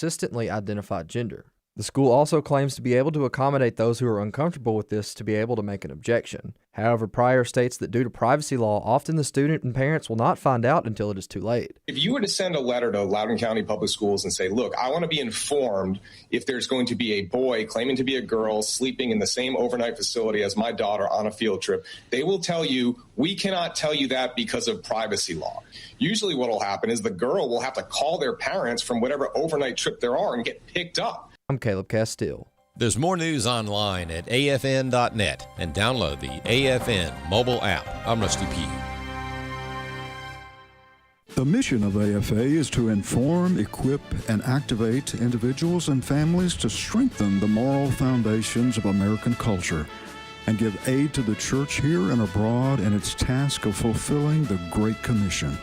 consistently identified gender. The school also claims to be able to accommodate those who are uncomfortable with this to be able to make an objection. However, Pryor states that due to privacy law, often the student and parents will not find out until it is too late. If you were to send a letter to Loudoun County Public Schools and say, look, I want to be informed if there's going to be a boy claiming to be a girl sleeping in the same overnight facility as my daughter on a field trip, they will tell you, we cannot tell you that because of privacy law. Usually what will happen is the girl will have to call their parents from whatever overnight trip there are and get picked up. I'm Caleb Castile. There's more news online at afn.net and download the AFN mobile app. I'm Rusty Pugh. The mission of AFA is to inform, equip, and activate individuals and families to strengthen the moral foundations of American culture and give aid to the church here and abroad in its task of fulfilling the Great Commission.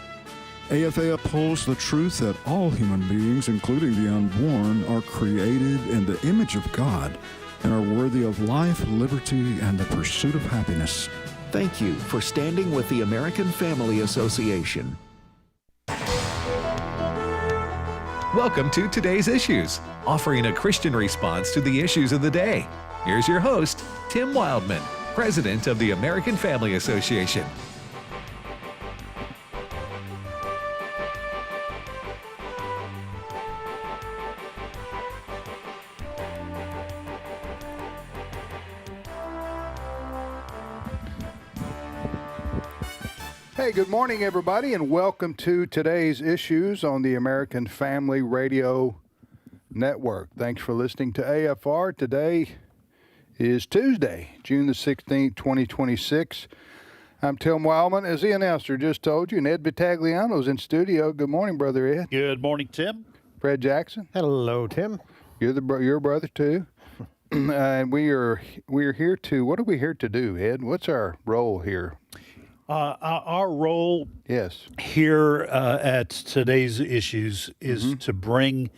AFA upholds the truth that all human beings, including the unborn, are created in the image of God and are worthy of life, liberty, and the pursuit of happiness. Thank you for standing with the American Family Association. Welcome to Today's Issues, offering a Christian response to the issues of the day. Here's your host, Tim Wildmon, President of the American Family Association. Hey, good morning, everybody, and welcome to Today's Issues on the American Family Radio Network. Thanks for listening to AFR. Today is Tuesday, June the 16th, 2026. I'm Tim Wildman, as the announcer just told you, and Ed Vitagliano's in studio. Good morning, Brother Ed. Good morning, Tim. Fred Jackson. Hello, Tim. You're your brother, too. And we are here to, what are we here to do, Ed? What's our role here? Our role here at Today's Issues is to bring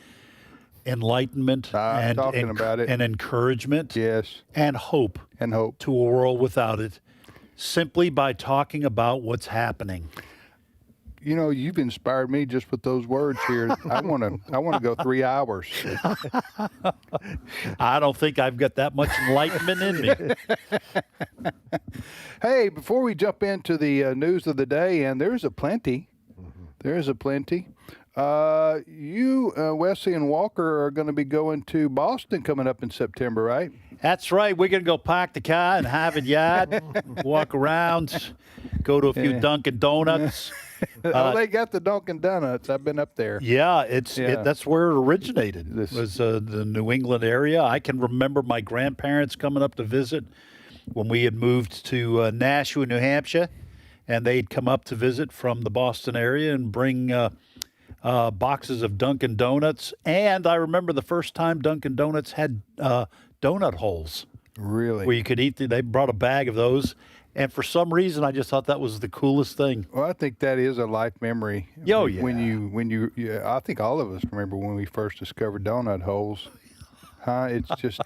enlightenment and encouragement and hope to a world without it, simply by talking about what's happening. You know, you've inspired me just with those words here. I want to go 3 hours. I don't think I've got that much enlightenment in me. Hey, before we jump into the news of the day, and there's a plenty. There's a plenty. You, Wesley and Walker, are going to be going to Boston coming up in September, right? That's right. We're going to go park the car in Harvard Yard, walk around, go to a few Dunkin' Donuts. They got the Dunkin' Donuts. I've been up there. Yeah, that's where it originated. It was the New England area. I can remember my grandparents coming up to visit when we had moved to Nashua, New Hampshire, and they'd come up to visit from the Boston area and bring boxes of Dunkin' Donuts. And I remember the first time Dunkin' Donuts had donut holes. Really? Where you could eat. They brought a bag of those. And for some reason, I just thought that was the coolest thing. Well, I think that is a life memory. Oh, yeah. When you, I think all of us remember when we first discovered donut holes. It's just,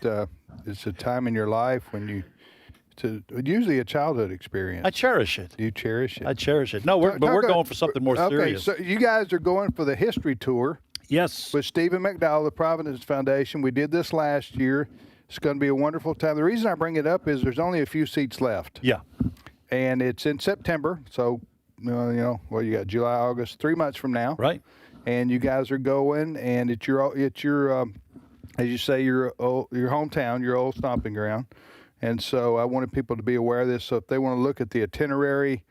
it's a time in your life when you, it's usually a childhood experience. I cherish it. Do you cherish it? I cherish it. No, we're going for something more serious. Okay, so you guys are going for the history tour. Yes. With Stephen McDowell, the Providence Foundation. We did this last year. It's going to be a wonderful time. The reason I bring it up is there's only a few seats left. Yeah. And it's in September. So, you got July, August, 3 months from now. Right. And you guys are going, and it's your as you say, your hometown, your old stomping ground. And so I wanted people to be aware of this. So if they want to look at the itinerary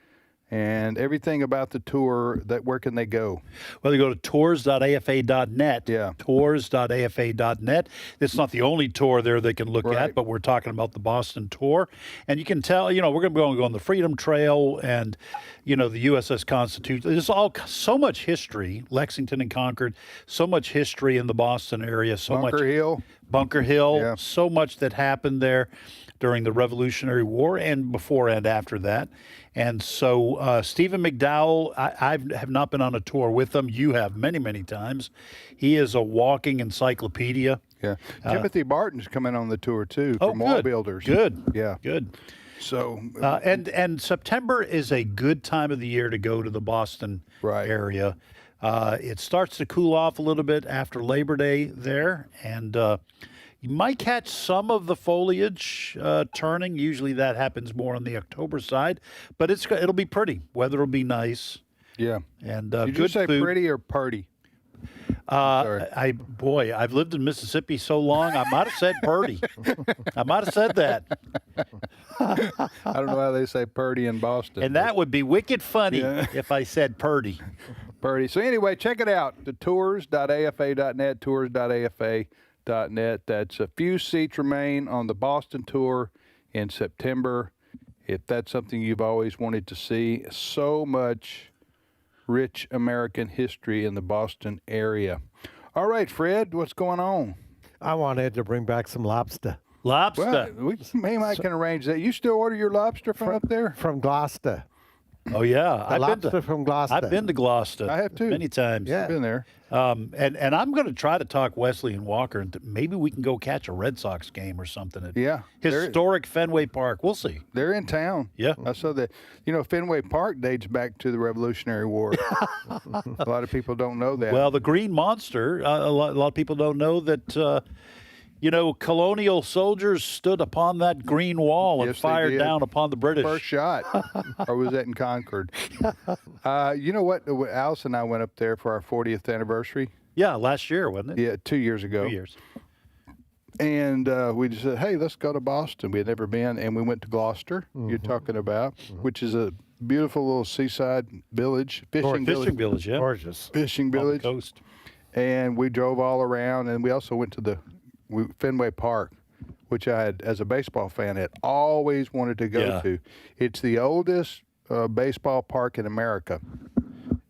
and everything about the tour, where can they go? Well, they go to tours.afa.net. Yeah. Tours.afa.net. It's not the only tour there they can look at, but we're talking about the Boston tour. And you can tell, we're going to be going on the Freedom Trail and, the USS Constitution. There's so much history, Lexington and Concord, so much history in the Boston area. Bunker Hill, so much that happened there during the Revolutionary War and before and after that. And so Stephen McDowell, I have not been on a tour with him. You have many, many times. He is a walking encyclopedia. Yeah. Timothy Barton's coming on the tour, too, from Wall Builders. Good. Yeah. Good. So and September is a good time of the year to go to the Boston area. It starts to cool off a little bit after Labor Day there, and you might catch some of the foliage turning. Usually that happens more on the October side, but it'll be pretty. Weather will be nice. Yeah. And Did good you say food. pretty or purdy? I've lived in Mississippi so long, I might have said purdy. I might have said that. I don't know how they say purdy in Boston. And that would be wicked funny if I said purdy. Purdy. So anyway, check it out. The tours.afa.net, tours.afa.net. That's a few seats remain on the Boston tour in September. If that's something you've always wanted to see, so much rich American history in the Boston area. All right, Fred, what's going on? I wanted to bring back some lobster. Lobster. Well, we might can arrange that. You still order your lobster from up there? From Gloucester. Oh, yeah. Lobster from Gloucester. I've been to Gloucester. I have too. Many times. Yeah. I've been there. And I'm going to try to talk Wesley and Walker, and maybe we can go catch a Red Sox game or something at historic Fenway Park. We'll see. They're in town. Yeah. I saw that. Fenway Park dates back to the Revolutionary War. A lot of people don't know that. Well, the Green Monster, a lot of people don't know that, colonial soldiers stood upon that green wall and Yes, they fired did. down upon the British. First shot. Or was that in Concord? You know what? Alice and I went up there for our 40th anniversary. Yeah, last year, wasn't it? Yeah, 2 years ago. 2 years. And we just said, hey, let's go to Boston. We had never been. And we went to Gloucester, you're talking about, which is a beautiful little seaside village, fishing village. Yeah. Gorgeous. Fishing On the village. coast. And we drove all around. And we also went to Fenway Park, which I had, as a baseball fan, had always wanted to go to. It's the oldest baseball park in America.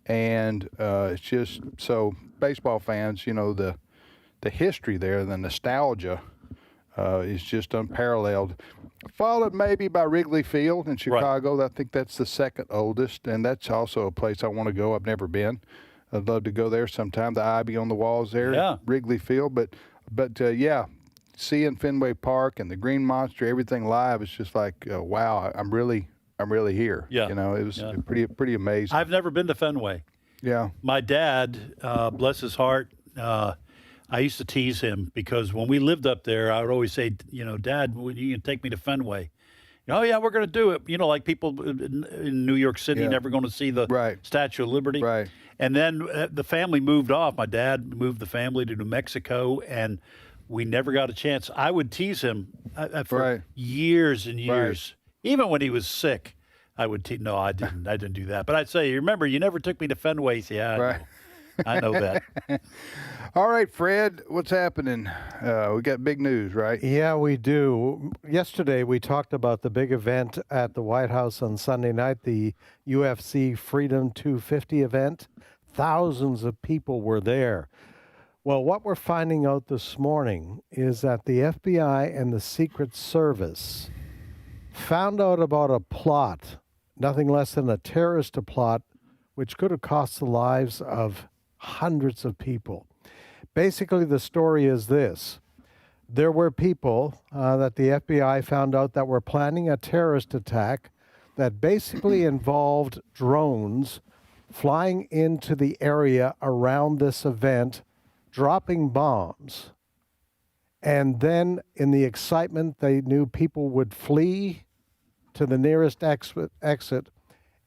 And it's just, so baseball fans, the history there, the nostalgia is just unparalleled. Followed maybe by Wrigley Field in Chicago. Right. I think that's the second oldest, and that's also a place I want to go. I've never been. I'd love to go there sometime. The ivy on the walls there, Wrigley Field. But seeing Fenway Park and the Green Monster, everything live, is just like, wow, I'm really here. Yeah. It was pretty amazing. I've never been to Fenway. Yeah. My dad, bless his heart, I used to tease him because when we lived up there, I would always say, Dad, you can take me to Fenway. Oh, yeah, we're going to do it. Like people in New York City never going to see the Statue of Liberty. Right. And then the family moved off. My dad moved the family to New Mexico, and we never got a chance. I would tease him for years and years. Right. Even when he was sick, I would tease. No, I didn't do that. But I'd say, remember, you never took me to Fenway. Yeah, I know that. All right, Fred, what's happening? We got big news, right? Yeah, we do. Yesterday, we talked about the big event at the White House on Sunday night, the UFC Freedom 250 event. Thousands of people were there. Well, what we're finding out this morning is that the FBI and the Secret Service found out about a plot, nothing less than a terrorist plot, which could have cost the lives of hundreds of people. Basically, the story is this. There were people that the FBI found out that were planning a terrorist attack that basically involved drones flying into the area around this event, dropping bombs. And then in the excitement, they knew people would flee to the nearest exit,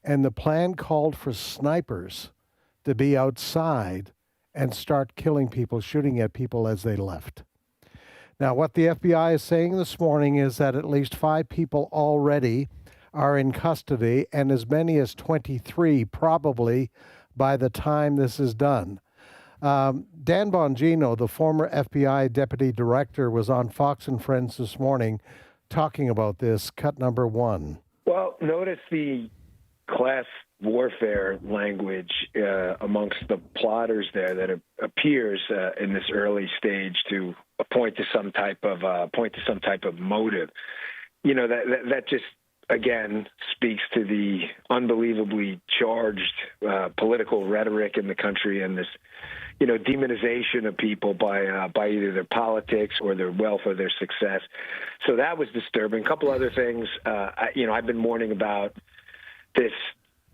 and the plan called for snipers to be outside and start killing people, shooting at people as they left. Now, what the FBI is saying this morning is that at least 5 people already are in custody, and as many as 23 probably by the time this is done. Dan Bongino, the former FBI deputy director, was on Fox and Friends this morning talking about this. Cut number 1. Well, notice the class warfare language amongst the plotters there that appears in this early stage to point to some type of motive. That just again speaks to the unbelievably charged political rhetoric in the country and this demonization of people by either their politics or their wealth or their success. So that was disturbing. A couple other things. I've been warning about this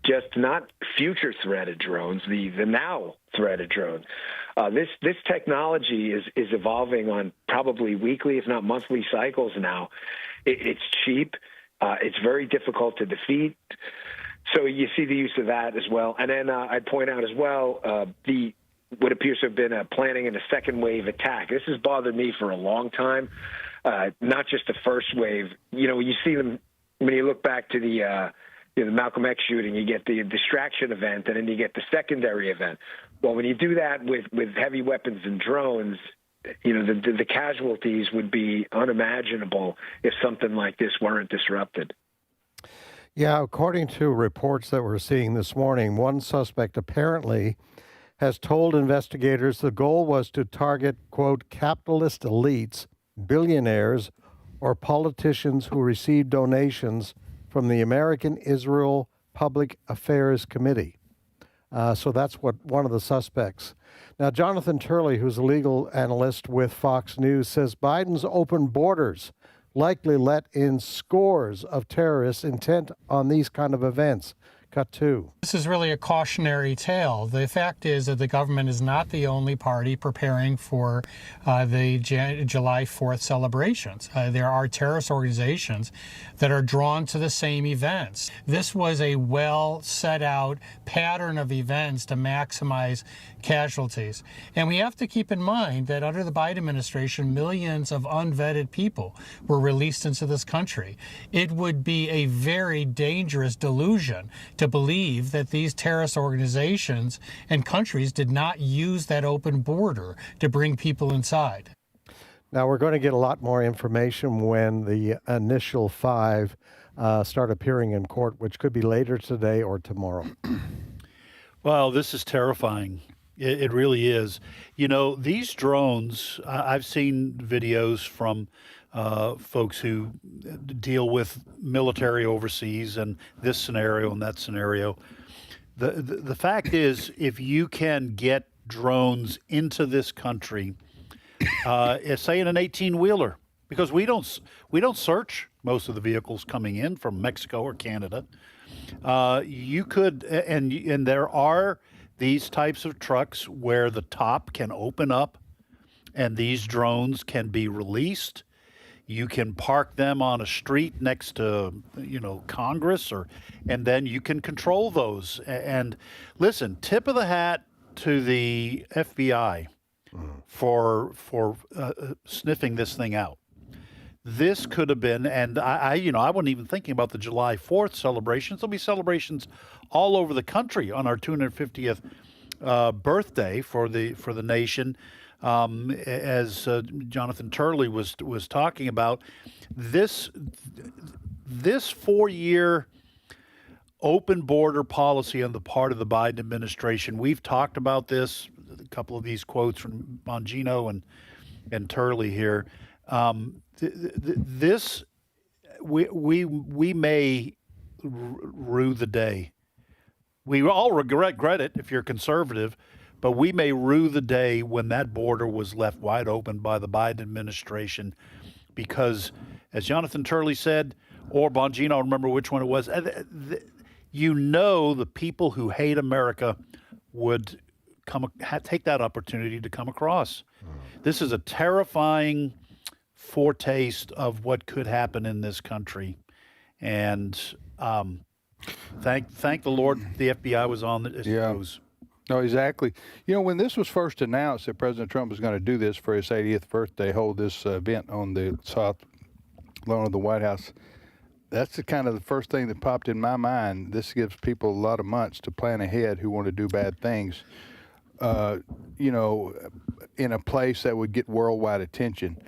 just not future threated drones, the now threated drones. This technology is evolving on probably weekly, if not monthly cycles now. It's cheap. It's very difficult to defeat. So you see the use of that as well. And then I'd point out as well what appears to have been planning in a second wave attack. This has bothered me for a long time, not just the first wave. You see them when you look back to the Malcolm X shooting, you get the distraction event, and then you get the secondary event. Well, when you do that with heavy weapons and drones, the casualties would be unimaginable if something like this weren't disrupted. Yeah, according to reports that we're seeing this morning, one suspect apparently has told investigators the goal was to target, quote, capitalist elites, billionaires, or politicians who received donations from the American Israel Public Affairs Committee. So that's what one of the suspects. Now, Jonathan Turley, who's a legal analyst with Fox News, says Biden's open borders likely let in scores of terrorists intent on these kind of events. Cut 2. This is really a cautionary tale. The fact is that the government is not the only party preparing for the July 4th celebrations. There are terrorist organizations that are drawn to the same events. This was a well set out pattern of events to maximize casualties. And we have to keep in mind that under the Biden administration, millions of unvetted people were released into this country. It would be a very dangerous delusion to believe that these terrorist organizations and countries did not use that open border to bring people inside. Now, we're going to get a lot more information when the initial 5 start appearing in court, which could be later today or tomorrow. Well, this is terrifying. It really is. These drones, I've seen videos from folks who deal with military overseas and this scenario and that scenario. The fact is, if you can get drones into this country, say in an 18-wheeler, because we don't search most of the vehicles coming in from Mexico or Canada, you could, and there are these types of trucks where the top can open up and these drones can be released. You can park them on a street next to, Congress, and then you can control those. And listen, tip of the hat to the FBI for sniffing this thing out. This could have been, and I wasn't even thinking about the July 4th celebrations. There'll be celebrations all over the country on our 250th birthday for the nation. As Jonathan Turley was talking about, this 4-year open border policy on the part of the Biden administration. We've talked about this. A couple of these quotes from Bongino and Turley here. This we may rue the day. We all regret it if you're conservative, but we may rue the day when that border was left wide open by the Biden administration, because, as Jonathan Turley said, or Bongino, I don't remember which one it was, the people who hate America would take that opportunity to come across. This is a terrifying foretaste of what could happen in this country, and thank the Lord the FBI was on the news. No, exactly. When this was first announced that President Trump was going to do this for his 80th birthday, hold this event on the south lawn of the White House, that's the first thing that popped in my mind. This gives people a lot of months to plan ahead who want to do bad things, in a place that would get worldwide attention.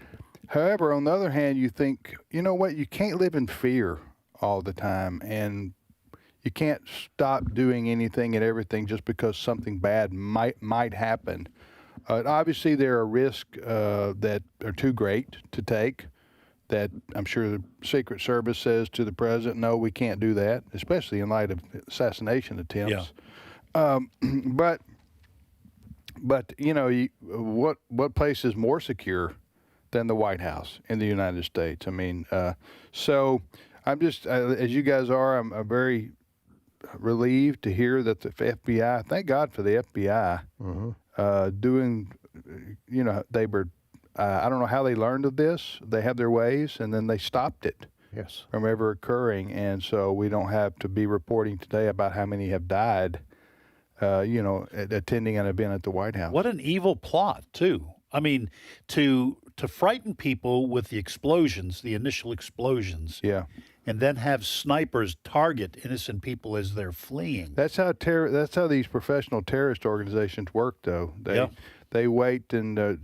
However, on the other hand, you think, you can't live in fear all the time, and you can't stop doing anything and everything just because something bad might happen. Obviously, there are risks that are too great to take, that I'm sure the Secret Service says to the president, no, we can't do that, especially in light of assassination attempts. Yeah. But what place is more secure than the White House in the United States? I mean, so I'm just, as you guys are, I'm very relieved to hear that the FBI, thank God for the FBI, doing, they were, I don't know how they learned of this. They have their ways, and then they stopped it from ever occurring. And so we don't have to be reporting today about how many have died, attending an event at the White House. What an evil plot, too. I mean, to frighten people with the explosions, the initial explosions, and then have snipers target innocent people as they're fleeing. That's how these professional terrorist organizations work, though. They wait and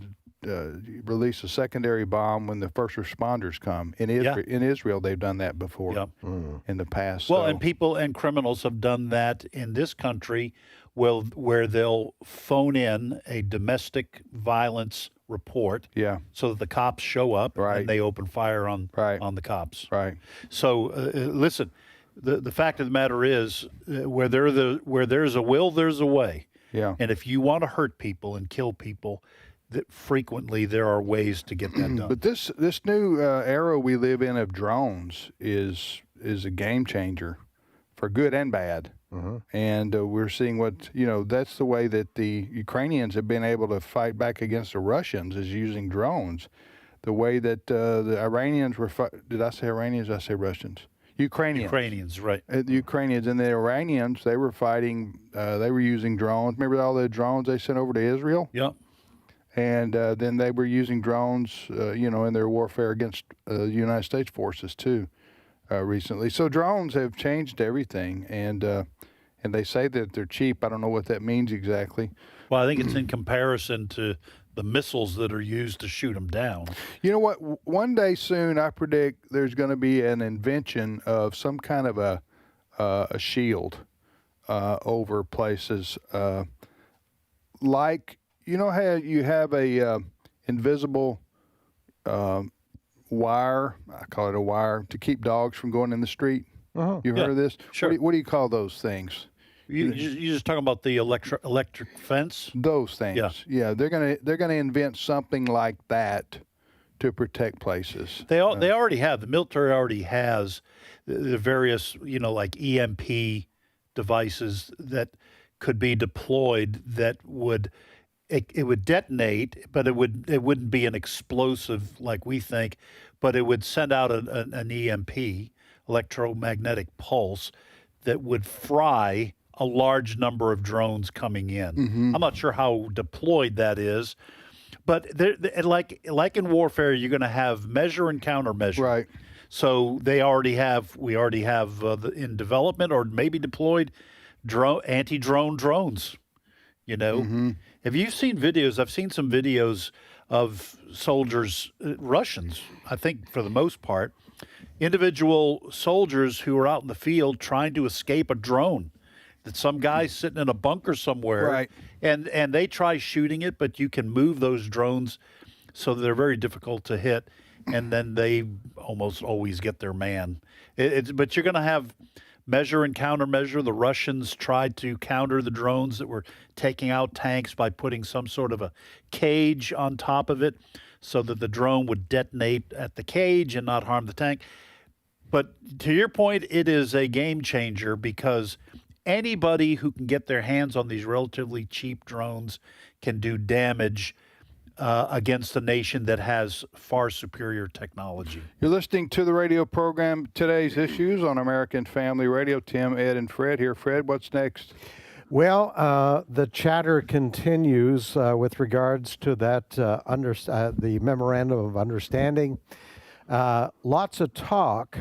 release a secondary bomb when the first responders come. In Israel, they've done that before in the past. Well, and people and criminals have done that in this country, where they'll phone in a domestic violence report, so that the cops show up and they open fire on the cops. Right. So listen, the fact of the matter is, where there's a will, there's a way. Yeah. And if you want to hurt people and kill people, frequently there are ways to get that done. But this new era we live in of drones is a game changer for good and bad. And we're seeing that's the way that the Ukrainians have been able to fight back against the Russians, is using drones. The way that the Iranians were did I say Iranians? Did I say Russians? Ukrainians, right. The Ukrainians and the Iranians, they were fighting, they were using drones. Remember all the drones they sent over to Israel? Yep. And then they were using drones, in their warfare against the United States forces too, recently. So drones have changed everything, and they say that they're cheap. I don't know what that means exactly. Well, I think it's in comparison to the missiles that are used to shoot them down. You know what? One day soon, I predict there's going to be an invention of some kind of a shield over places, like, you know how you have a invisible wire, I call it a wire, to keep dogs from going in the street? You've heard of this? Sure. What do you call those things? You just talking about the electric fence? Those things. Yeah. They're gonna invent something like that to protect places. They already have. The military already has the various, like EMP devices that could be deployed that would detonate, but it wouldn't be an explosive like we think, but it would send out an EMP, electromagnetic pulse, that would fry a large number of drones coming in. I'm not sure how deployed that is, but like in warfare, you're going to have measure and countermeasure. Right. So we already have in development or maybe deployed anti-drone drones. Have you seen videos? I've seen some videos of soldiers, Russians, I think for the most part, individual soldiers who are out in the field trying to escape a drone. That some guy's sitting in a bunker somewhere, right? And they try shooting it, but you can move those drones so they're very difficult to hit, and then they almost always get their man. But you're going to have measure and countermeasure. The Russians tried to counter the drones that were taking out tanks by putting some sort of a cage on top of it so that the drone would detonate at the cage and not harm the tank. But to your point, it is a game changer because anybody who can get their hands on these relatively cheap drones can do damage against a nation that has far superior technology. You're listening to the radio program Today's Issues on American Family Radio. Tim, Ed, and Fred here. Fred, what's next? Well, the chatter continues with regards to that the Memorandum of Understanding. Lots of talk,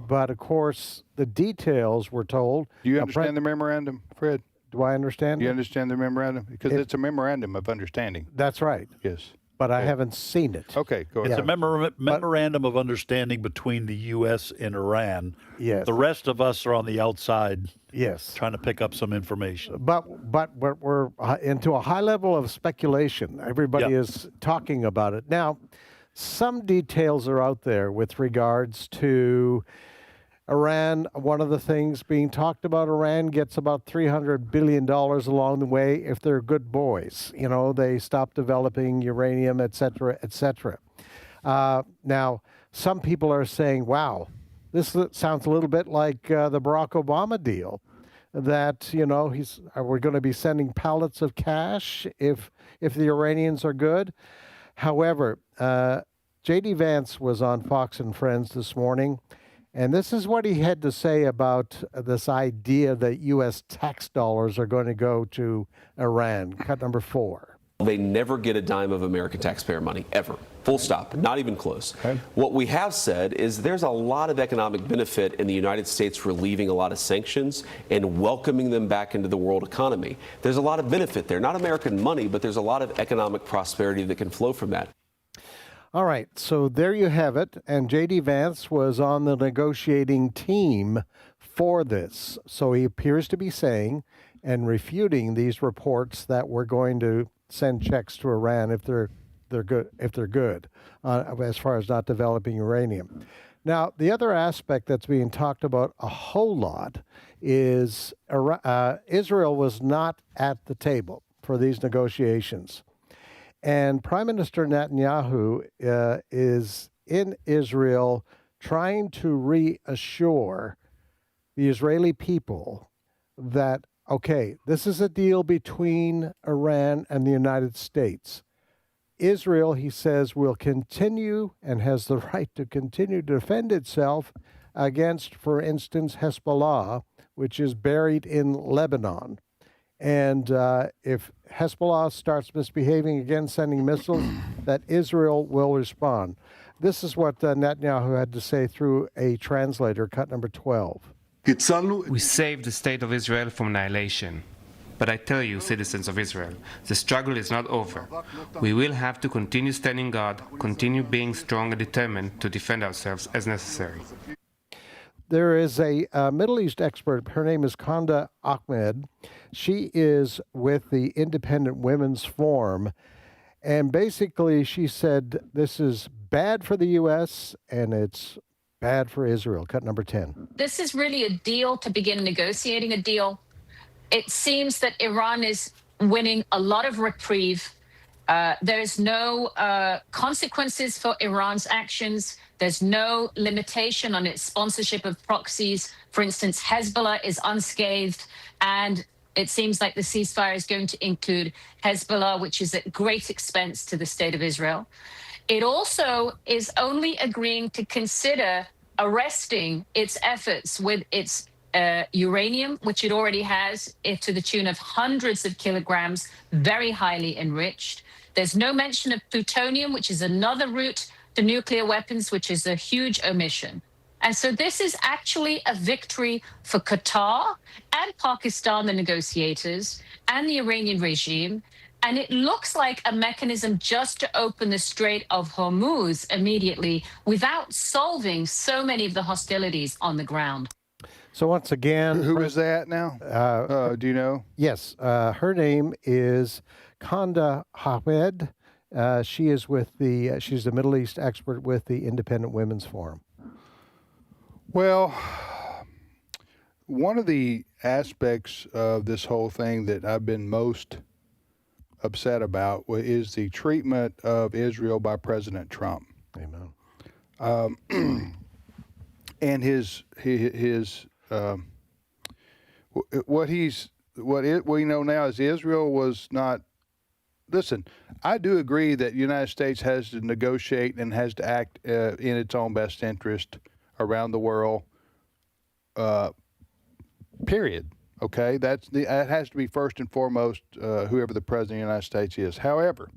but of course the details we're told. Do you understand the memorandum, Fred? Do I understand? You understand the memorandum? Because it's a memorandum of understanding. That's right. Yes. But I haven't seen it. Okay, go ahead. It's a memorandum of understanding between the U.S. and Iran. Yes. The rest of us are on the outside. Yes. Trying to pick up some information. But we're into a high level of speculation. Everybody is talking about it. Now, some details are out there with regards to Iran. One of the things being talked about, Iran gets about $300 billion along the way if they're good boys. They stop developing uranium, et cetera, et cetera. Now, some people are saying, wow, this sounds a little bit like the Barack Obama deal. that, are we going to be sending pallets of cash if the Iranians are good? However, J.D. Vance was on Fox and Friends this morning, and this is what he had to say about this idea that U.S. tax dollars are going to go to Iran. Cut number 4. They never get a dime of American taxpayer money, ever. Full stop, not even close. Okay. What we have said is there's a lot of economic benefit in the United States relieving a lot of sanctions and welcoming them back into the world economy. There's a lot of benefit there, not American money, but there's a lot of economic prosperity that can flow from that. All right, so there you have it. And J.D. Vance was on the negotiating team for this. So he appears to be saying and refuting these reports that we're going to send checks to Iran if they're good, as far as not developing uranium. Now, the other aspect that's being talked about a whole lot is Israel was not at the table for these negotiations. And Prime Minister Netanyahu is in Israel trying to reassure the Israeli people that, okay, this is a deal between Iran and the United States. Israel, he says, will continue and has the right to continue to defend itself against, for instance, Hezbollah, which is buried in Lebanon. And if Hezbollah starts misbehaving again, sending missiles, that Israel will respond. This is what Netanyahu had to say through a translator, cut number 12. We saved the state of Israel from annihilation. But I tell you, citizens of Israel, the struggle is not over. We will have to continue standing guard, continue being strong and determined to defend ourselves as necessary. There is a Middle East expert. Her name is Khanda Ahmed. She is with the Independent Women's Forum. And basically, she said this is bad for the U.S. and it's bad for Israel. Cut number 10. This is really a deal to begin negotiating a deal. It seems that Iran is winning a lot of reprieve. There's no consequences for Iran's actions. There's no limitation on its sponsorship of proxies. For instance, Hezbollah is unscathed, and it seems like the ceasefire is going to include Hezbollah, which is at great expense to the state of Israel. It also is only agreeing to consider arresting its efforts with its uranium, which it already has, to the tune of hundreds of kilograms, very highly enriched. There's no mention of plutonium, which is another route to nuclear weapons, which is a huge omission. And so this is actually a victory for Qatar and Pakistan, the negotiators, and the Iranian regime. And it looks like a mechanism just to open the Strait of Hormuz immediately without solving so many of the hostilities on the ground. So once again, who is that now? Do you know? Yes, her name is Khanda Ahmed. She is she's the Middle East expert with the Independent Women's Forum. Well, one of the aspects of this whole thing that I've been most upset about is the treatment of Israel by President Trump. Amen. And what we know now is Israel was not. Listen, I do agree that the United States has to negotiate and has to act in its own best interest around the world. Period. Okay, that has to be first and foremost whoever the president of the United States is. However,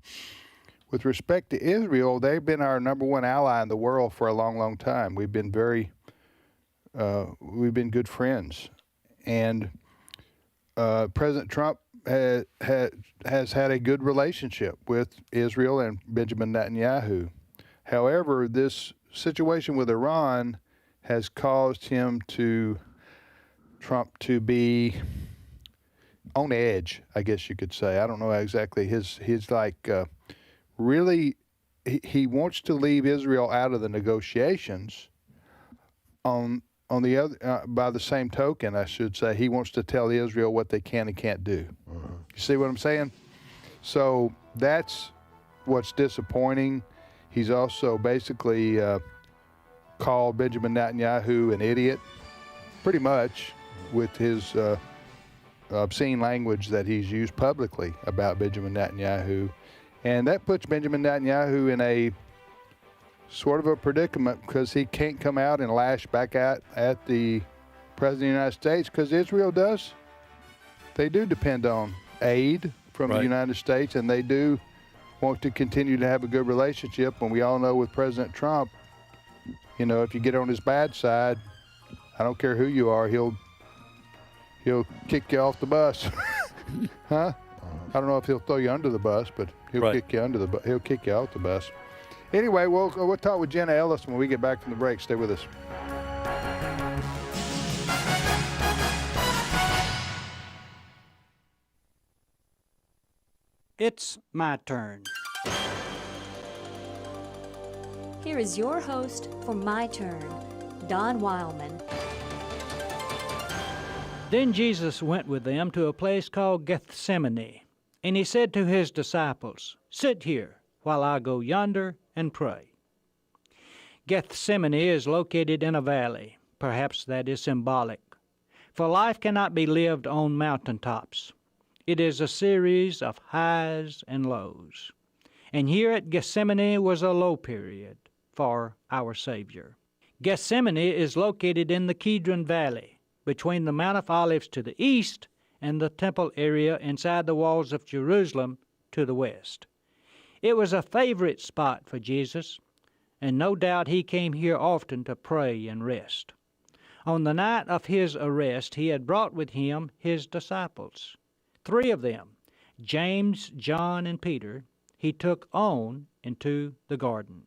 with respect to Israel, they've been our number one ally in the world for a long, long time. We've been good friends, and President Trump has had a good relationship with Israel and Benjamin Netanyahu. However, this situation with Iran has caused Trump to be on edge, I guess you could say. I don't know exactly. He's like really, he wants to leave Israel out of the negotiations. On the other, by the same token, I should say, he wants to tell Israel what they can and can't do. You see what I'm saying? So that's what's disappointing. He's also basically called Benjamin Netanyahu an idiot, pretty much, with his obscene language that he's used publicly about Benjamin Netanyahu. And that puts Benjamin Netanyahu in a sort of a predicament because he can't come out and lash back at the President of the United States because Israel does. They do depend on aid from the United States, and they do want to continue to have a good relationship. And we all know with President Trump, you know, if you get on his bad side, I don't care who you are, he'll kick you off the bus. Huh? I don't know if he'll throw you under the bus, but he'll kick you he'll kick you off the bus. Anyway, we'll talk with Jenna Ellis when we get back from the break. Stay with us. It's my turn. Here is your host for My Turn, Don Wildmon. Then Jesus went with them to a place called Gethsemane, and he said to his disciples, "Sit here while I go yonder and pray." Gethsemane is located in a valley. Perhaps that is symbolic, for life cannot be lived on mountaintops. It is a series of highs and lows. And here at Gethsemane was a low period for our Savior. Gethsemane is located in the Kidron Valley, between the Mount of Olives to the east and the temple area inside the walls of Jerusalem to the west. It was a favorite spot for Jesus, and no doubt he came here often to pray and rest. On the night of his arrest, he had brought with him his disciples. 3 of them, James, John, and Peter, he took on into the garden.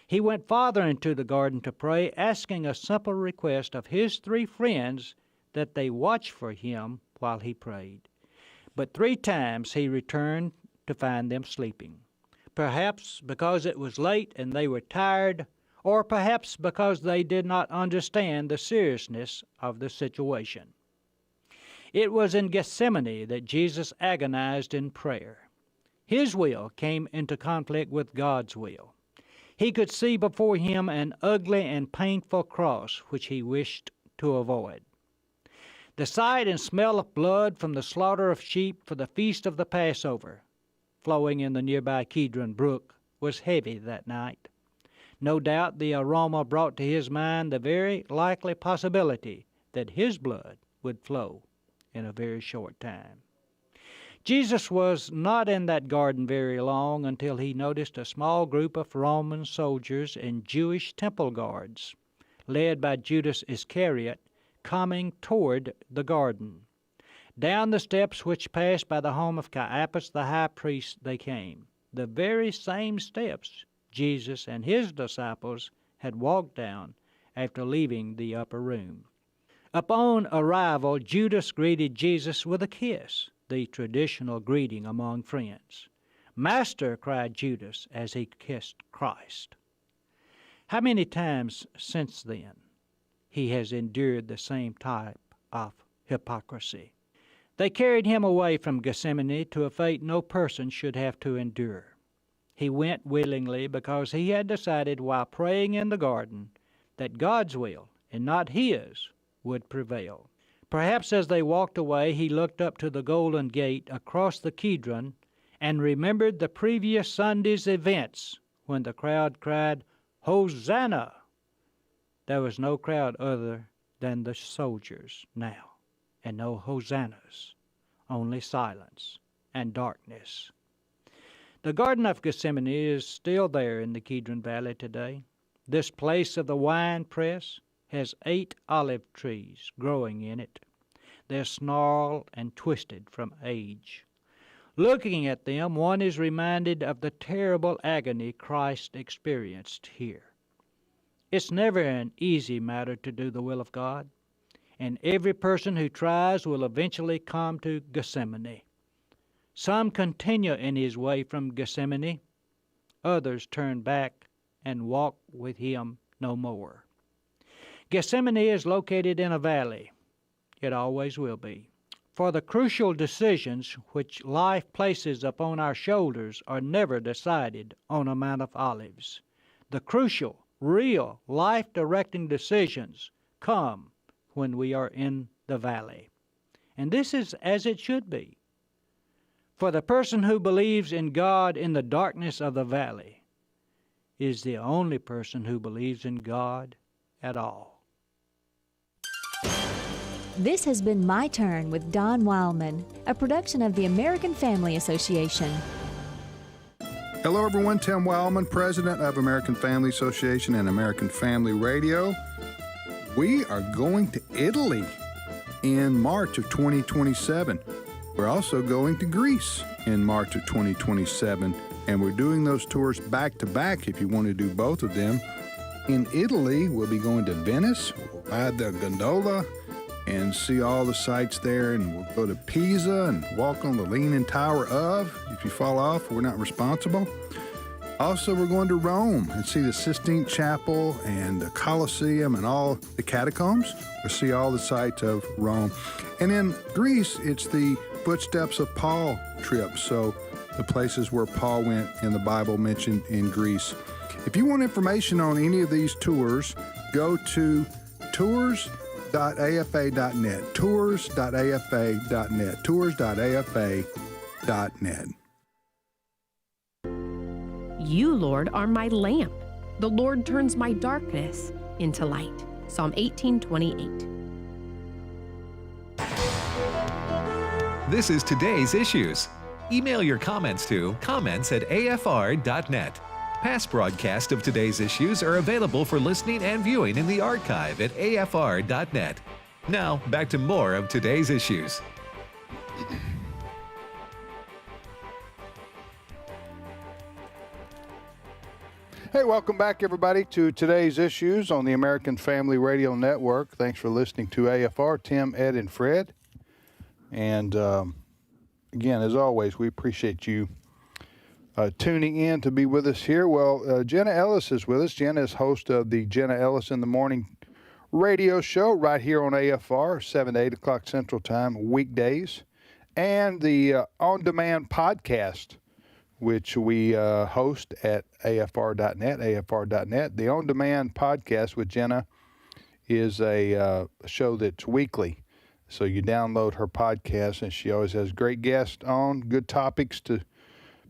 He went farther into the garden to pray, asking a simple request of his 3 friends that they watch for him while he prayed. But 3 times he returned to find them sleeping. Perhaps because it was late and they were tired, or perhaps because they did not understand the seriousness of the situation. It was in Gethsemane that Jesus agonized in prayer. His will came into conflict with God's will. He could see before him an ugly and painful cross which he wished to avoid. The sight and smell of blood from the slaughter of sheep for the feast of the Passover, flowing in the nearby Kidron Brook, was heavy that night. No doubt the aroma brought to his mind the very likely possibility that his blood would flow in a very short time. Jesus was not in that garden very long until he noticed a small group of Roman soldiers and Jewish temple guards, led by Judas Iscariot, coming toward the garden. Down the steps which passed by the home of Caiaphas the high priest they came, the very same steps Jesus and his disciples had walked down after leaving the upper room. Upon arrival, Judas greeted Jesus with a kiss, the traditional greeting among friends. "Master," cried Judas as he kissed Christ. How many times since then he has endured the same type of hypocrisy? They carried him away from Gethsemane to a fate no person should have to endure. He went willingly because he had decided while praying in the garden that God's will and not his would prevail. Perhaps as they walked away, he looked up to the Golden Gate across the Kidron and remembered the previous Sunday's events when the crowd cried, "Hosanna!" There was no crowd other than the soldiers now, and no hosannas, only silence and darkness. The Garden of Gethsemane is still there in the Kidron Valley today. This place of the wine press has 8 olive trees growing in it. They're snarled and twisted from age. Looking at them, one is reminded of the terrible agony Christ experienced here. It's never an easy matter to do the will of God, and every person who tries will eventually come to Gethsemane. Some continue in his way from Gethsemane. Others turn back and walk with him no more. Gethsemane is located in a valley. It always will be. For the crucial decisions which life places upon our shoulders are never decided on a Mount of Olives. The crucial, real, life-directing decisions come when we are in the valley. And this is as it should be. For the person who believes in God in the darkness of the valley is the only person who believes in God at all. This has been My Turn with Don Wildmon, a production of the American Family Association. Hello, everyone. Tim Wildmon, president of American Family Association and American Family Radio. We are going to Italy in March of 2027. We're also going to Greece in March of 2027, and we're doing those tours back to back if you want to do both of them. In Italy, we'll be going to Venice, we'll ride the gondola and see all the sights there, and we'll go to Pisa and walk on the Leaning Tower of. If you fall off, we're not responsible. Also, we're going to Rome and see the Sistine Chapel and the Colosseum and all the catacombs. We'll see all the sights of Rome. And in Greece, it's the Footsteps of Paul trip, so the places where Paul went in the Bible mentioned in Greece. If you want information on any of these tours, go to tours.afa.net, tours.afa.net, tours.afa.net. You, Lord, are my lamp. The Lord turns my darkness into light. Psalm 18:28. This is Today's Issues. Email your comments to comments@afr.net. Past broadcasts of Today's Issues are available for listening and viewing in the archive at afr.net. Now, back to more of Today's Issues. Hey, welcome back, everybody, to Today's Issues on the American Family Radio Network. Thanks for listening to AFR, Tim, Ed, and Fred. And again, as always, we appreciate you tuning in to be with us here. Well, Jenna Ellis is with us. Jenna is host of the Jenna Ellis in the Morning radio show right here on AFR, 7 to 8 o'clock Central Time, weekdays, and the on-demand podcast, which we host at afr.net, afr.net. The on-demand podcast with Jenna is a show that's weekly. So you download her podcast, and she always has great guests on, good topics to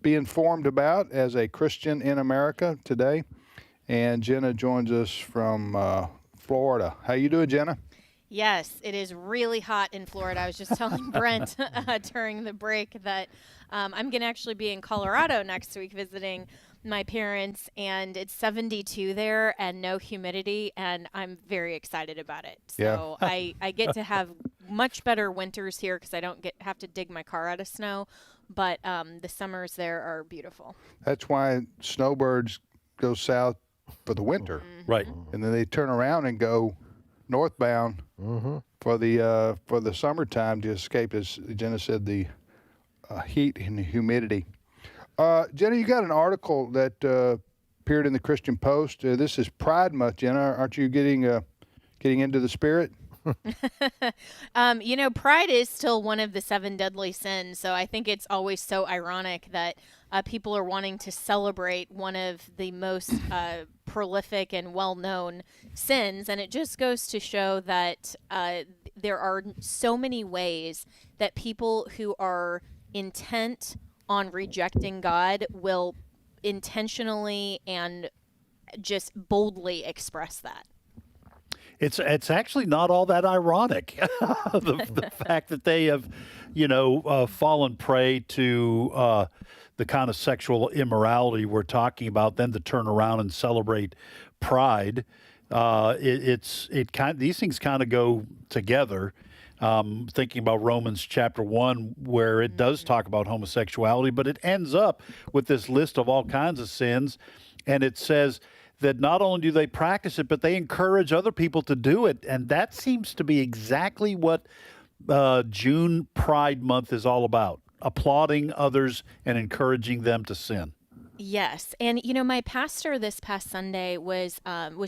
be informed about as a Christian in America today. And Jenna joins us from Florida. How you doing, Jenna? Yes, it is really hot in Florida. I was just telling Brent during the break that I'm going to actually be in Colorado next week visiting my parents, and it's 72 there and no humidity, and I'm very excited about it. So yeah. I get to have much better winters here because I don't have to dig my car out of snow, but the summers there are beautiful. That's why snowbirds go south for the winter. Mm-hmm. Right. And then they turn around and go northbound for the summertime to escape, as Jenna said, the heat and the humidity. Jenna, you got an article that appeared in the Christian Post. This is Pride Month, Jenna. Aren't you getting into the spirit? Pride is still one of the 7 deadly sins. So I think it's always so ironic that people are wanting to celebrate one of the most prolific and well-known sins. And it just goes to show that there are so many ways that people who are intent on rejecting God will intentionally and just boldly express that. It's actually not all that ironic, the fact that they have, fallen prey to the kind of sexual immorality we're talking about, then to turn around and celebrate Pride. These things kind of go together. Thinking about Romans chapter 1, where it does talk about homosexuality, but it ends up with this list of all kinds of sins, and it says that not only do they practice it, but they encourage other people to do it, and that seems to be exactly what June Pride Month is all about, applauding others and encouraging them to sin. Yes, and my pastor this past Sunday was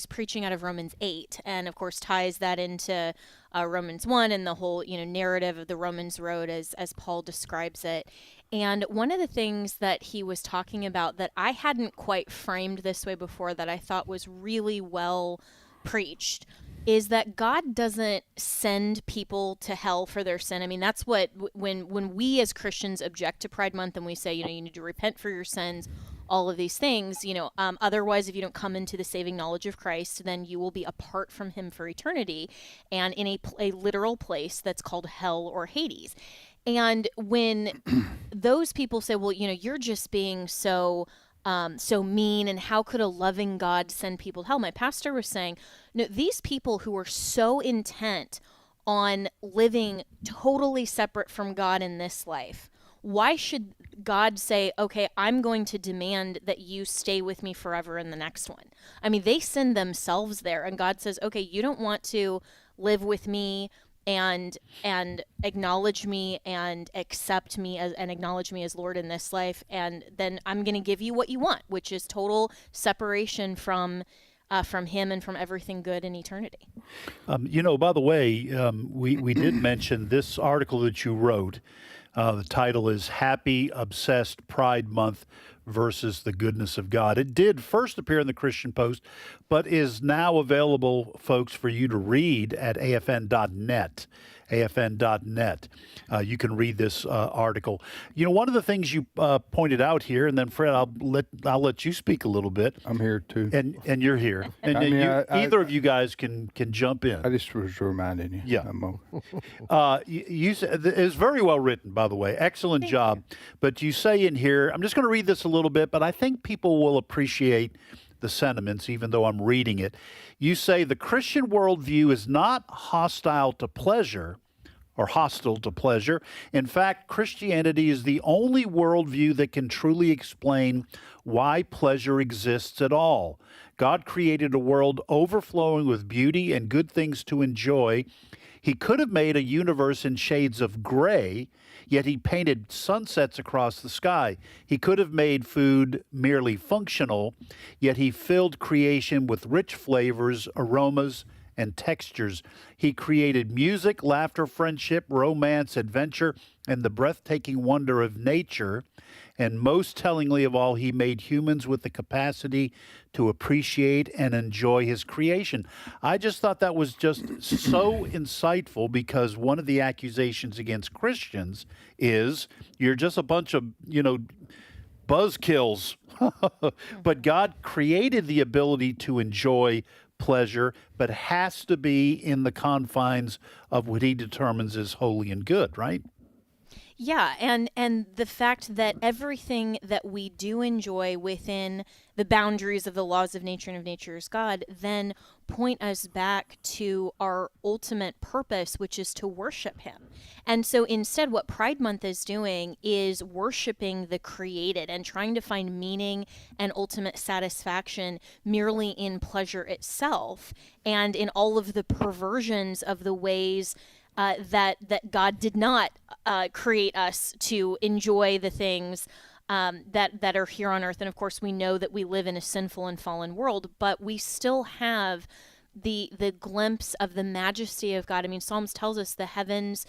preaching out of Romans 8, and of course ties that into Romans 1 and the whole narrative of the Romans road as Paul describes it. And one of the things that he was talking about that I hadn't quite framed this way before, that I thought was really well preached, is that God doesn't send people to hell for their sin. I mean, that's what, when we as Christians object to Pride Month and we say, you need to repent for your sins, all of these things, otherwise, if you don't come into the saving knowledge of Christ, then you will be apart from him for eternity and in a literal place that's called hell or Hades. And when those people say, well, you're just being so mean, and how could a loving God send people to hell? My pastor was saying, no, these people who are so intent on living totally separate from God in this life, why should God say, okay, I'm going to demand that you stay with me forever in the next one? I mean, they send themselves there, and God says, okay, you don't want to live with me and acknowledge me and accept me and acknowledge me as Lord in this life, and then I'm going to give you what you want, which is total separation from him and from everything good in eternity. By the way, we did mention this article that you wrote. The title is Happy Obsessed Pride Month versus the Goodness of God. It did first appear in the Christian Post, but is now available, folks, for you to read at afn.net. afn.net. You can read this article. One of the things you pointed out here, and then Fred, I'll let you speak a little bit. I'm here too, and you're here, and either of you guys can jump in. I just was reminding you. Yeah. You said it's very well written, by the way. Excellent job. But you say in here, I'm just going to read this a little bit, but I think people will appreciate the sentiments, even though I'm reading it. You say the Christian worldview is not hostile to pleasure or hostile to pleasure. In fact, Christianity is the only worldview that can truly explain why pleasure exists at all. God created a world overflowing with beauty and good things to enjoy. He could have made a universe in shades of gray, yet he painted sunsets across the sky. He could have made food merely functional, yet he filled creation with rich flavors, aromas, and textures. He created music, laughter, friendship, romance, adventure, and the breathtaking wonder of nature. And most tellingly of all, he made humans with the capacity to appreciate and enjoy his creation. I just thought that was just so insightful, because one of the accusations against Christians is you're just a bunch of, buzzkills. But God created the ability to enjoy pleasure, but has to be in the confines of what he determines is holy and good, right? Yeah, and the fact that everything that we do enjoy within the boundaries of the laws of nature and of nature is God, then point us back to our ultimate purpose, which is to worship him. And so instead, what Pride Month is doing is worshiping the created and trying to find meaning and ultimate satisfaction merely in pleasure itself and in all of the perversions of the ways that God did not create us to enjoy the things that are here on earth. And of course, we know that we live in a sinful and fallen world, but we still have the glimpse of the majesty of God. I mean, Psalms tells us the heavens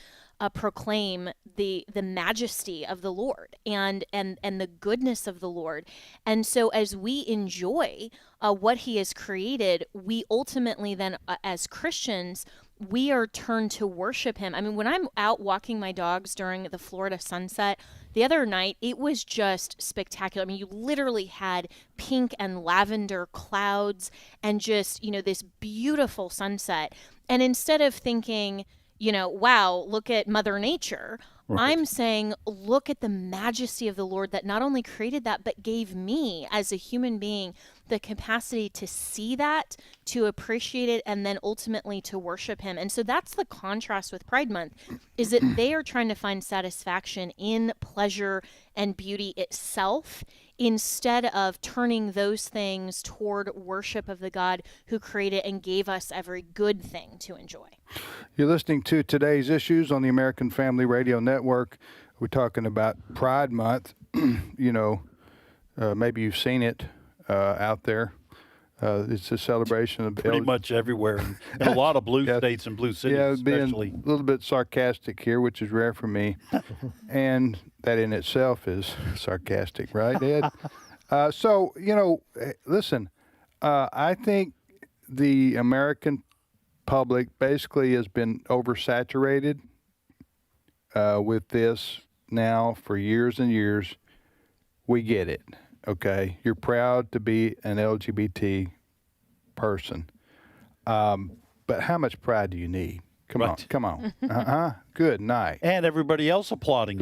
proclaim the majesty of the Lord and the goodness of the Lord. And so as we enjoy what he has created, we ultimately then, as Christians, we are turned to worship him. I mean, when I'm out walking my dogs during the Florida sunset, the other night, it was just spectacular. I mean, you literally had pink and lavender clouds and just, this beautiful sunset. And instead of thinking, wow, look at Mother Nature, right, I'm saying, look at the majesty of the Lord that not only created that, but gave me as a human being the capacity to see that, to appreciate it, and then ultimately to worship him. And so that's the contrast with Pride Month, is that they are trying to find satisfaction in pleasure and beauty itself, instead of turning those things toward worship of the God who created and gave us every good thing to enjoy. You're listening to Today's Issues on the American Family Radio Network. We're talking about Pride Month. Maybe you've seen it out there. It's a celebration of pretty much everywhere, in a lot of blue states and blue cities. Yeah, being especially. A little bit sarcastic here, which is rare for me, and that in itself is sarcastic, right, Ed? Listen, I think the American public basically has been oversaturated with this now for years and years. We get it, okay? You're proud to be an LGBT person. But how much pride do you need? Come on. Good night. And everybody else applauding.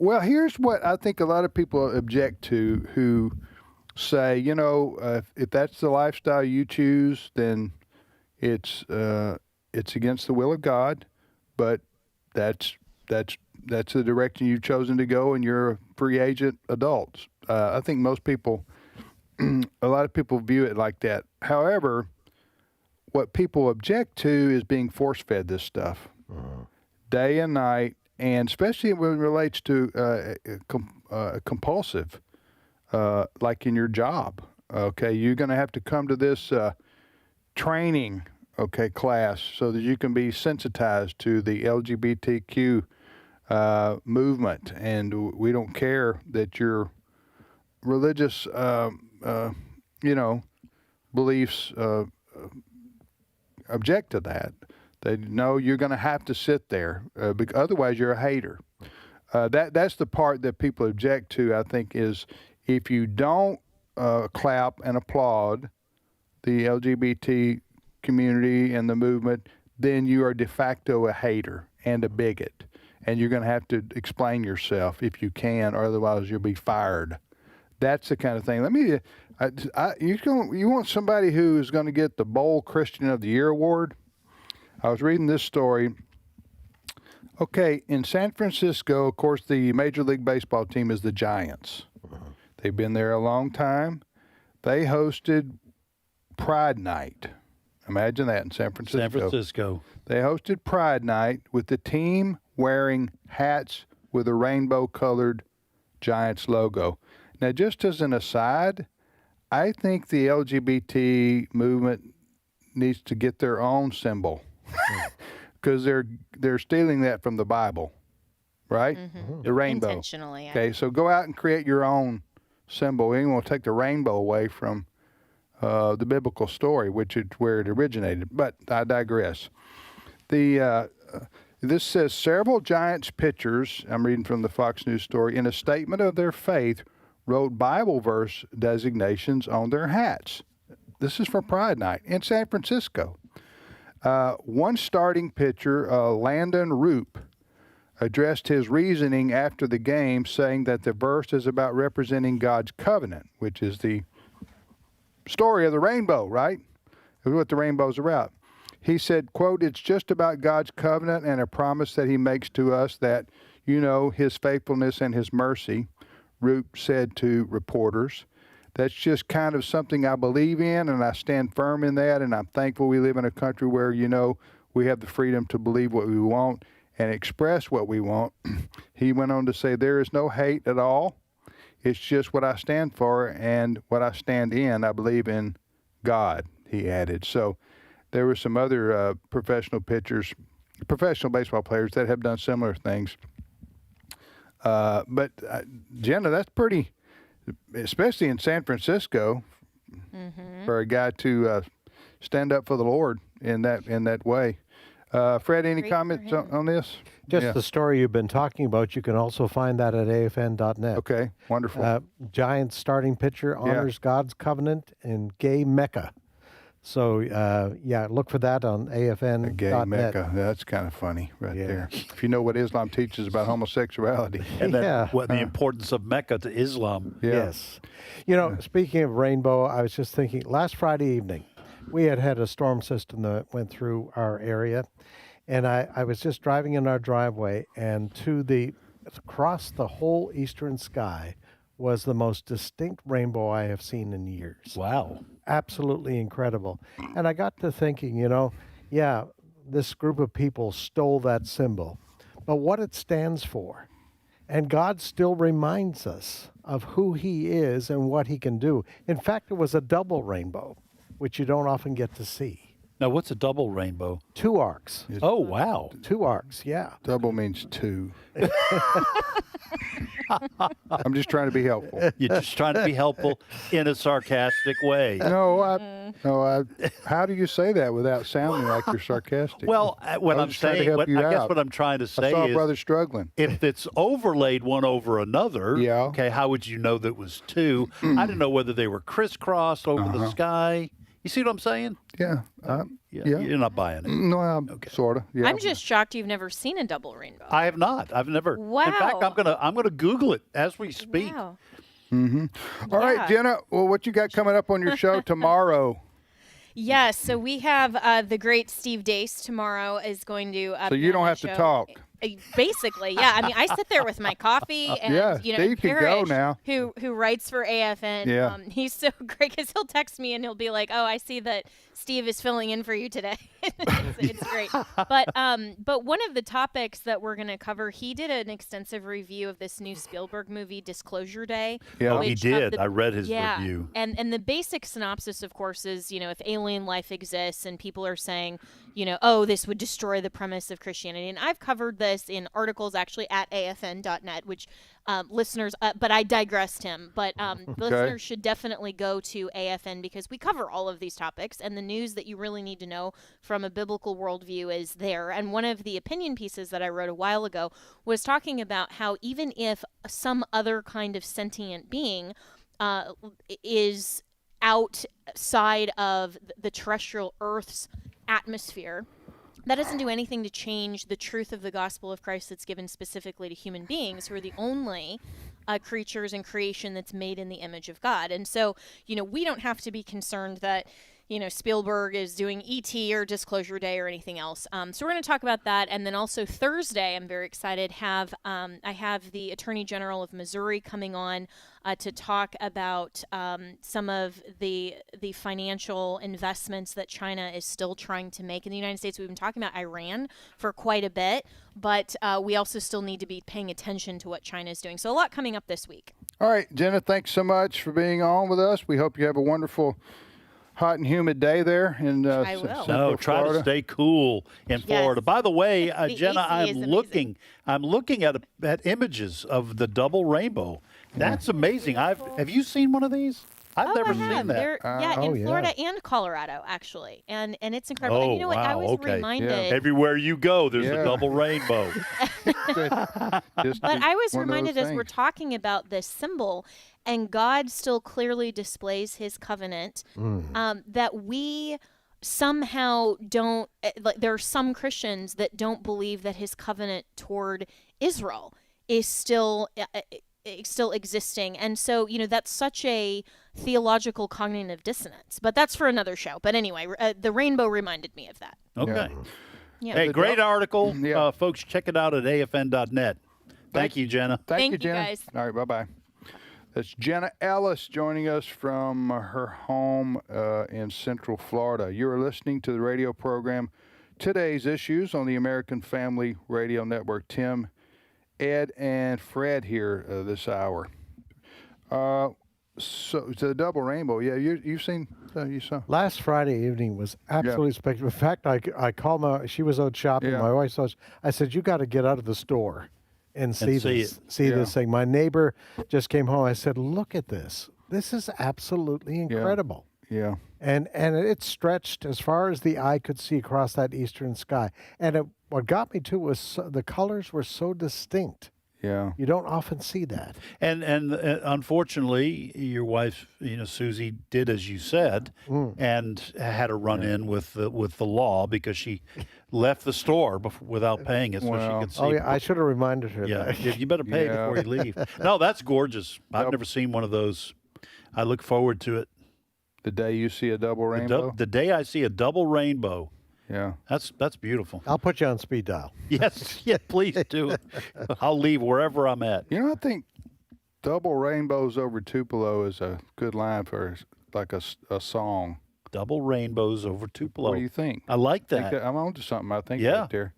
Well, here's what I think a lot of people object to who say, if that's the lifestyle you choose, then it's against the will of God, but that's the direction you've chosen to go, and you're a free agent adult. I think most people, a lot of people view it like that. However, what people object to is being force-fed this stuff day and night, and especially when it relates to compulsive, like in your job. Okay, you're going to have to come to this training, class so that you can be sensitized to the LGBTQ movement, and we don't care that your religious, beliefs object to that. They know you're going to have to sit there, otherwise you're a hater. That's the part that people object to, I think, is if you don't clap and applaud the LGBT community and the movement, then you are de facto a hater and a bigot. And you're going to have to explain yourself if you can, or otherwise you'll be fired. That's the kind of thing. You want somebody who is going to get the Bold Christian of the Year award? I was reading this story. Okay, in San Francisco, of course, the Major League Baseball team is the Giants. They've been there a long time. They hosted Pride Night. Imagine that in San Francisco. They hosted Pride Night with the team wearing hats with a rainbow-colored Giants logo. Now, just as an aside, I think the LGBT movement needs to get their own symbol because they're stealing that from the Bible, right? Mm-hmm. The rainbow. Intentionally. Okay, so go out and create your own symbol. We ain't going to take the rainbow away from the biblical story, which is where it originated. But I digress. This says several Giants pitchers, I'm reading from the Fox News story, in a statement of their faith, wrote Bible verse designations on their hats. This is for Pride Night in San Francisco. One starting pitcher, Landon Roop, addressed his reasoning after the game, saying that the verse is about representing God's covenant, which is the story of the rainbow, right? That's what the rainbow's about. He said, quote, "It's just about God's covenant and a promise that he makes to us that, his faithfulness and his mercy," Roop said to reporters. "That's just kind of something I believe in, and I stand firm in that, and I'm thankful we live in a country where, we have the freedom to believe what we want and express what we want." He went on to say, "There is no hate at all. It's just what I stand for and what I stand in. I believe in God," he added. So there were some other professional baseball players that have done similar things. But Jenna, that's pretty, especially in San Francisco, for a guy to stand up for the Lord in that way. Fred, any comments on this? Just the story you've been talking about. You can also find that at afn.net. Okay, wonderful. Giants starting pitcher honors God's covenant in gay Mecca. So, look for that on afn.net. Gay Mecca. That's kind of funny there. If you know what Islam teaches about homosexuality. And then what the importance of Mecca to Islam. Yeah. Yes. Speaking of rainbow, I was just thinking, last Friday evening, we had a storm system that went through our area, and I was just driving in our driveway, and across the whole eastern sky was the most distinct rainbow I have seen in years. Wow. Absolutely incredible. And I got to thinking, this group of people stole that symbol, but what it stands for. And God still reminds us of who he is and what he can do. In fact, it was a double rainbow, which you don't often get to see. Now, what's a double rainbow? 2 arcs. Oh, wow. 2 arcs, yeah. Double means 2. I'm just trying to be helpful. You're just trying to be helpful in a sarcastic way. No, how do you say that without sounding like you're sarcastic? Well, what I'm trying to saying, help you I guess out. what I'm trying to say I saw is, a brother struggling. if it's overlaid one over another, okay, how would you know that it was 2? I didn't know whether they were crisscrossed over the sky. You see what I'm saying? Yeah. Yeah. You're not buying it. No, sort of. Yeah. I'm just shocked you've never seen a double rainbow. I have not. I've never. Wow. In fact, I'm gonna Google it as we speak. Wow. All right, Jenna. Well, what you got coming up on your show tomorrow? Yes, so we have the great Steve Dace tomorrow is going to. So you don't have to talk. Basically, yeah. I mean, I sit there with my coffee, and Steve can go now. Who writes for AFN? Yeah. He's so great because he'll text me and he'll be like, "Oh, I see that Steve is filling in for you today." it's great. But one of the topics that we're going to cover, he did an extensive review of this new Spielberg movie, Disclosure Day. Yeah, he did. I read his review. And the basic synopsis, of course, is if alien life exists and people are saying, oh, this would destroy the premise of Christianity. And I've covered this in articles actually at afn.net, which listeners, but I digressed him. But listeners should definitely go to AFN because we cover all of these topics, and the news that you really need to know from a biblical worldview is there. And one of the opinion pieces that I wrote a while ago was talking about how even if some other kind of sentient being is outside of the terrestrial Earth's atmosphere, that doesn't do anything to change the truth of the gospel of Christ that's given specifically to human beings, who are the only creatures in creation that's made in the image of God. And so, we don't have to be concerned that, Spielberg is doing E.T. or Disclosure Day or anything else. So we're going to talk about that. And then also Thursday, I'm very excited, I have the Attorney General of Missouri coming on to talk about some of the financial investments that China is still trying to make in the United States. We've been talking about Iran for quite a bit, but we also still need to be paying attention to what China is doing. So a lot coming up this week. All right, Jenna, thanks so much for being on with us. We hope you have a wonderful hot and humid day there in I will. No, try Florida. to stay cool in Florida. By the way, Jenna, I'm looking at images of the double rainbow. That's amazing. Have you seen one of these? I've never seen that. In Florida and Colorado, actually, and it's incredible. Oh, and you know what? I was reminded. Everywhere you go, there's a double rainbow. But I was reminded as we're talking about this symbol, and God still clearly displays His covenant, that we somehow don't. There are some Christians that don't believe that His covenant toward Israel is still existing, and so that's such a theological cognitive dissonance. But that's for another show. But anyway, the rainbow reminded me of that. Okay. Yeah. Hey, great article. Folks, check it out at afn.net. Thank you, Jenna. Thank you, Jenna. Guys. All right, bye-bye. That's Jenna Ellis joining us from her home in Central Florida. You're listening to the radio program Today's Issues on the American Family Radio Network. Tim, Ed, and Fred here this hour. So it's a double rainbow. Yeah, you've seen, you saw. Last Friday evening was absolutely spectacular. In fact, I called she was out shopping. My wife saw it. I said, you got to get out of the store and see this thing. My neighbor just came home. I said, look at this. This is absolutely incredible. Yeah. And it stretched as far as the eye could see across that eastern sky. And what got me too was the colors were so distinct. Yeah. You don't often see that. And unfortunately, your wife, Susie, did as you said, and had a run-in with the law because she left the store without paying it, so she could see. Oh yeah, I should have reminded her. Yeah, you better pay before you leave. No, that's gorgeous. I've never seen one of those. I look forward to it. The day you see a double rainbow. The day I see a double rainbow. Yeah. That's beautiful. I'll put you on speed dial. Yes, please do. I'll leave wherever I'm at. I think double rainbows over Tupelo is a good line for like a song. Double rainbows over Tupelo. What do you think? I like that. I'm on to something, I think, right there.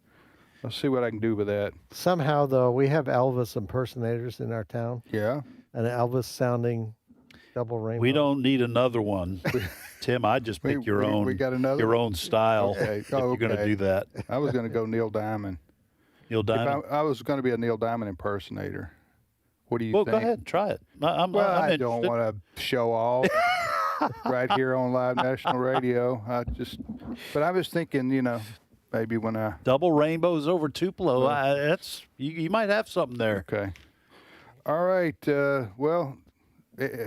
I'll see what I can do with that. Somehow, though, we have Elvis impersonators in our town. Yeah. An Elvis-sounding double rainbow. We don't need another one. Tim, I'd just pick We got another your one? own style Okay. if you're going to do that. I was going to go Neil Diamond. Neil Diamond? I was going to be a Neil Diamond impersonator. What do you think? Well, go ahead. Try it. I'm I don't want to show off right here on live national radio. But I was thinking, maybe when I... Double rainbows over Tupelo. That's you might have something there. Okay. All right.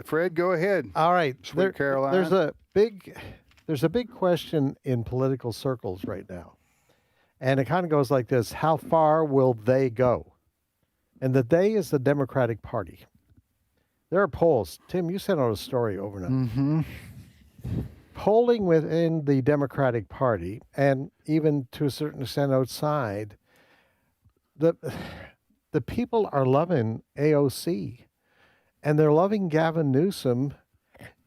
Fred, go ahead. All right. Sweet Caroline. There's a big question in political circles right now. And it kind of goes like this: how far will they go? And the they is the Democratic Party. There are polls. Tim, you sent out a story overnight. Mm-hmm. Polling within the Democratic Party, and even to a certain extent outside, the people are loving AOC, and they're loving Gavin Newsom,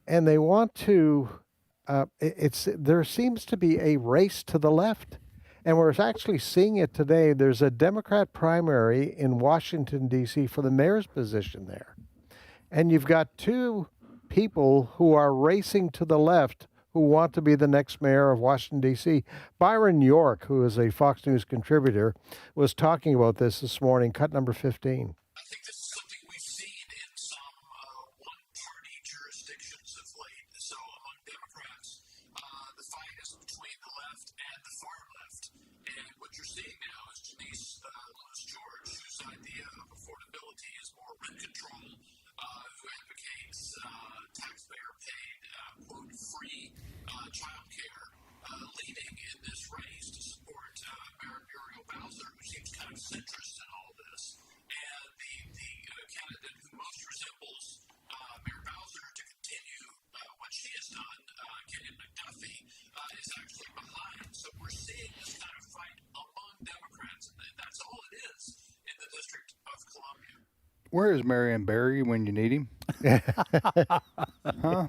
and they want to. There seems to be a race to the left, and we're actually seeing it today. There's a Democrat primary in Washington, D.C. for the mayor's position there, and you've got two people who are racing to the left who want to be the next mayor of Washington, D.C. Byron York, who is a Fox News contributor, was talking about this morning, cut number 15. Where is Marion Barry when you need him? Huh?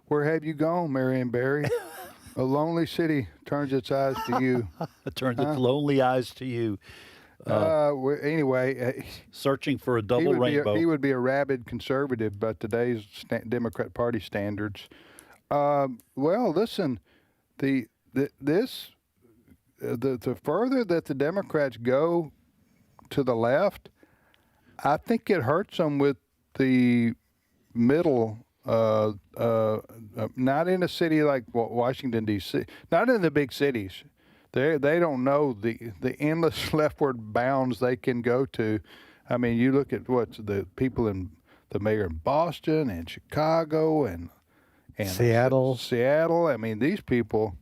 Where have you gone, Marion Barry? A lonely city turns its eyes to you. It turns its lonely eyes to you. Anyway, searching for a double rainbow. He would be a rabid conservative by today's Democrat Party standards. Well, listen, the further that the Democrats go to the left, I think it hurts them with the middle. Not in a city like Washington, D.C., not in the big cities. They don't know the endless leftward bounds they can go to. I mean, you look at the people in the mayor in Boston and Chicago and Seattle. I mean, these people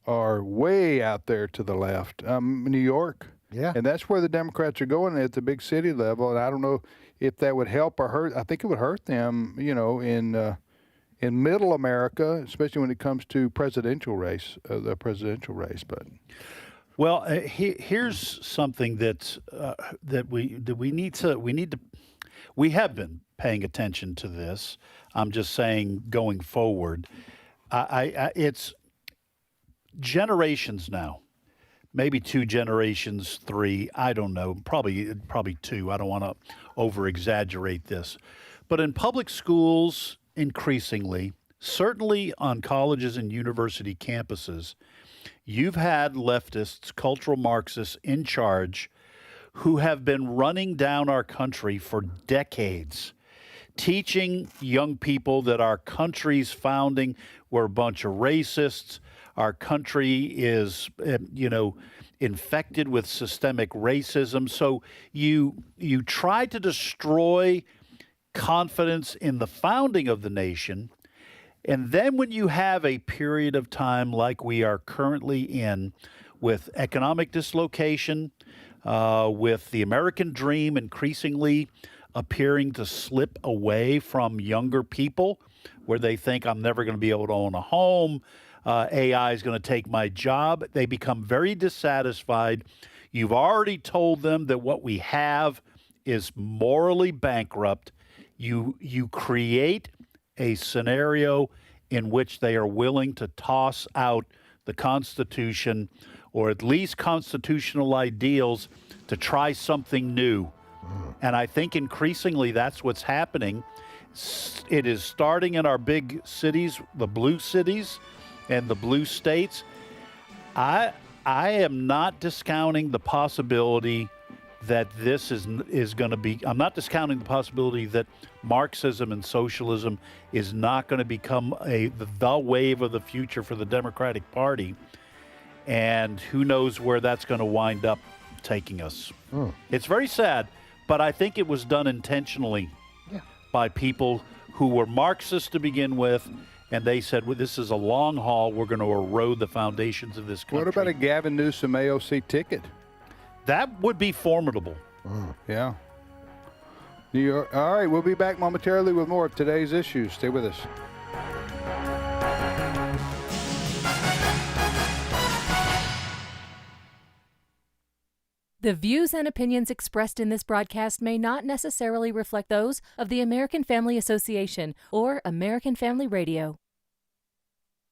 are way out there to the left. New York. Yeah. And that's where the Democrats are going at the big city level. And I don't know if that would help or hurt. I think it would hurt them, in middle America, especially when it comes to the presidential race. But well, here's something that we have been paying attention to this. I'm just saying, going forward, it's generations now. Maybe 2 generations, 3, I don't know, probably 2. I don't want to over-exaggerate this. But in public schools, increasingly, certainly on colleges and university campuses, you've had leftists, cultural Marxists in charge who have been running down our country for decades, teaching young people that our country's founding were a bunch of racists. Our country is, infected with systemic racism. So you try to destroy confidence in the founding of the nation. And then when you have a period of time like we are currently in, with economic dislocation, with the American dream increasingly appearing to slip away from younger people, where they think, I'm never going to be able to own a home, AI is going to take my job. They become very dissatisfied. You've already told them that what we have is morally bankrupt. You create a scenario in which they are willing to toss out the Constitution, or at least constitutional ideals, to try something new. And I think increasingly that's what's happening. It is starting in our big cities, the blue cities and the blue states. I am not discounting the possibility that this is going to be, I'm not discounting the possibility that Marxism and socialism is not going to become the wave of the future for the Democratic Party. And who knows where that's going to wind up taking us. It's very sad, but I think it was done intentionally by people who were Marxists to begin with, and they said, well, this is a long haul. We're going to erode the foundations of this country. What about a Gavin Newsom AOC ticket? That would be formidable. Yeah. New York. All right, we'll be back momentarily with more of today's issues. Stay with us. The views and opinions expressed in this broadcast may not necessarily reflect those of the American Family Association or American Family Radio.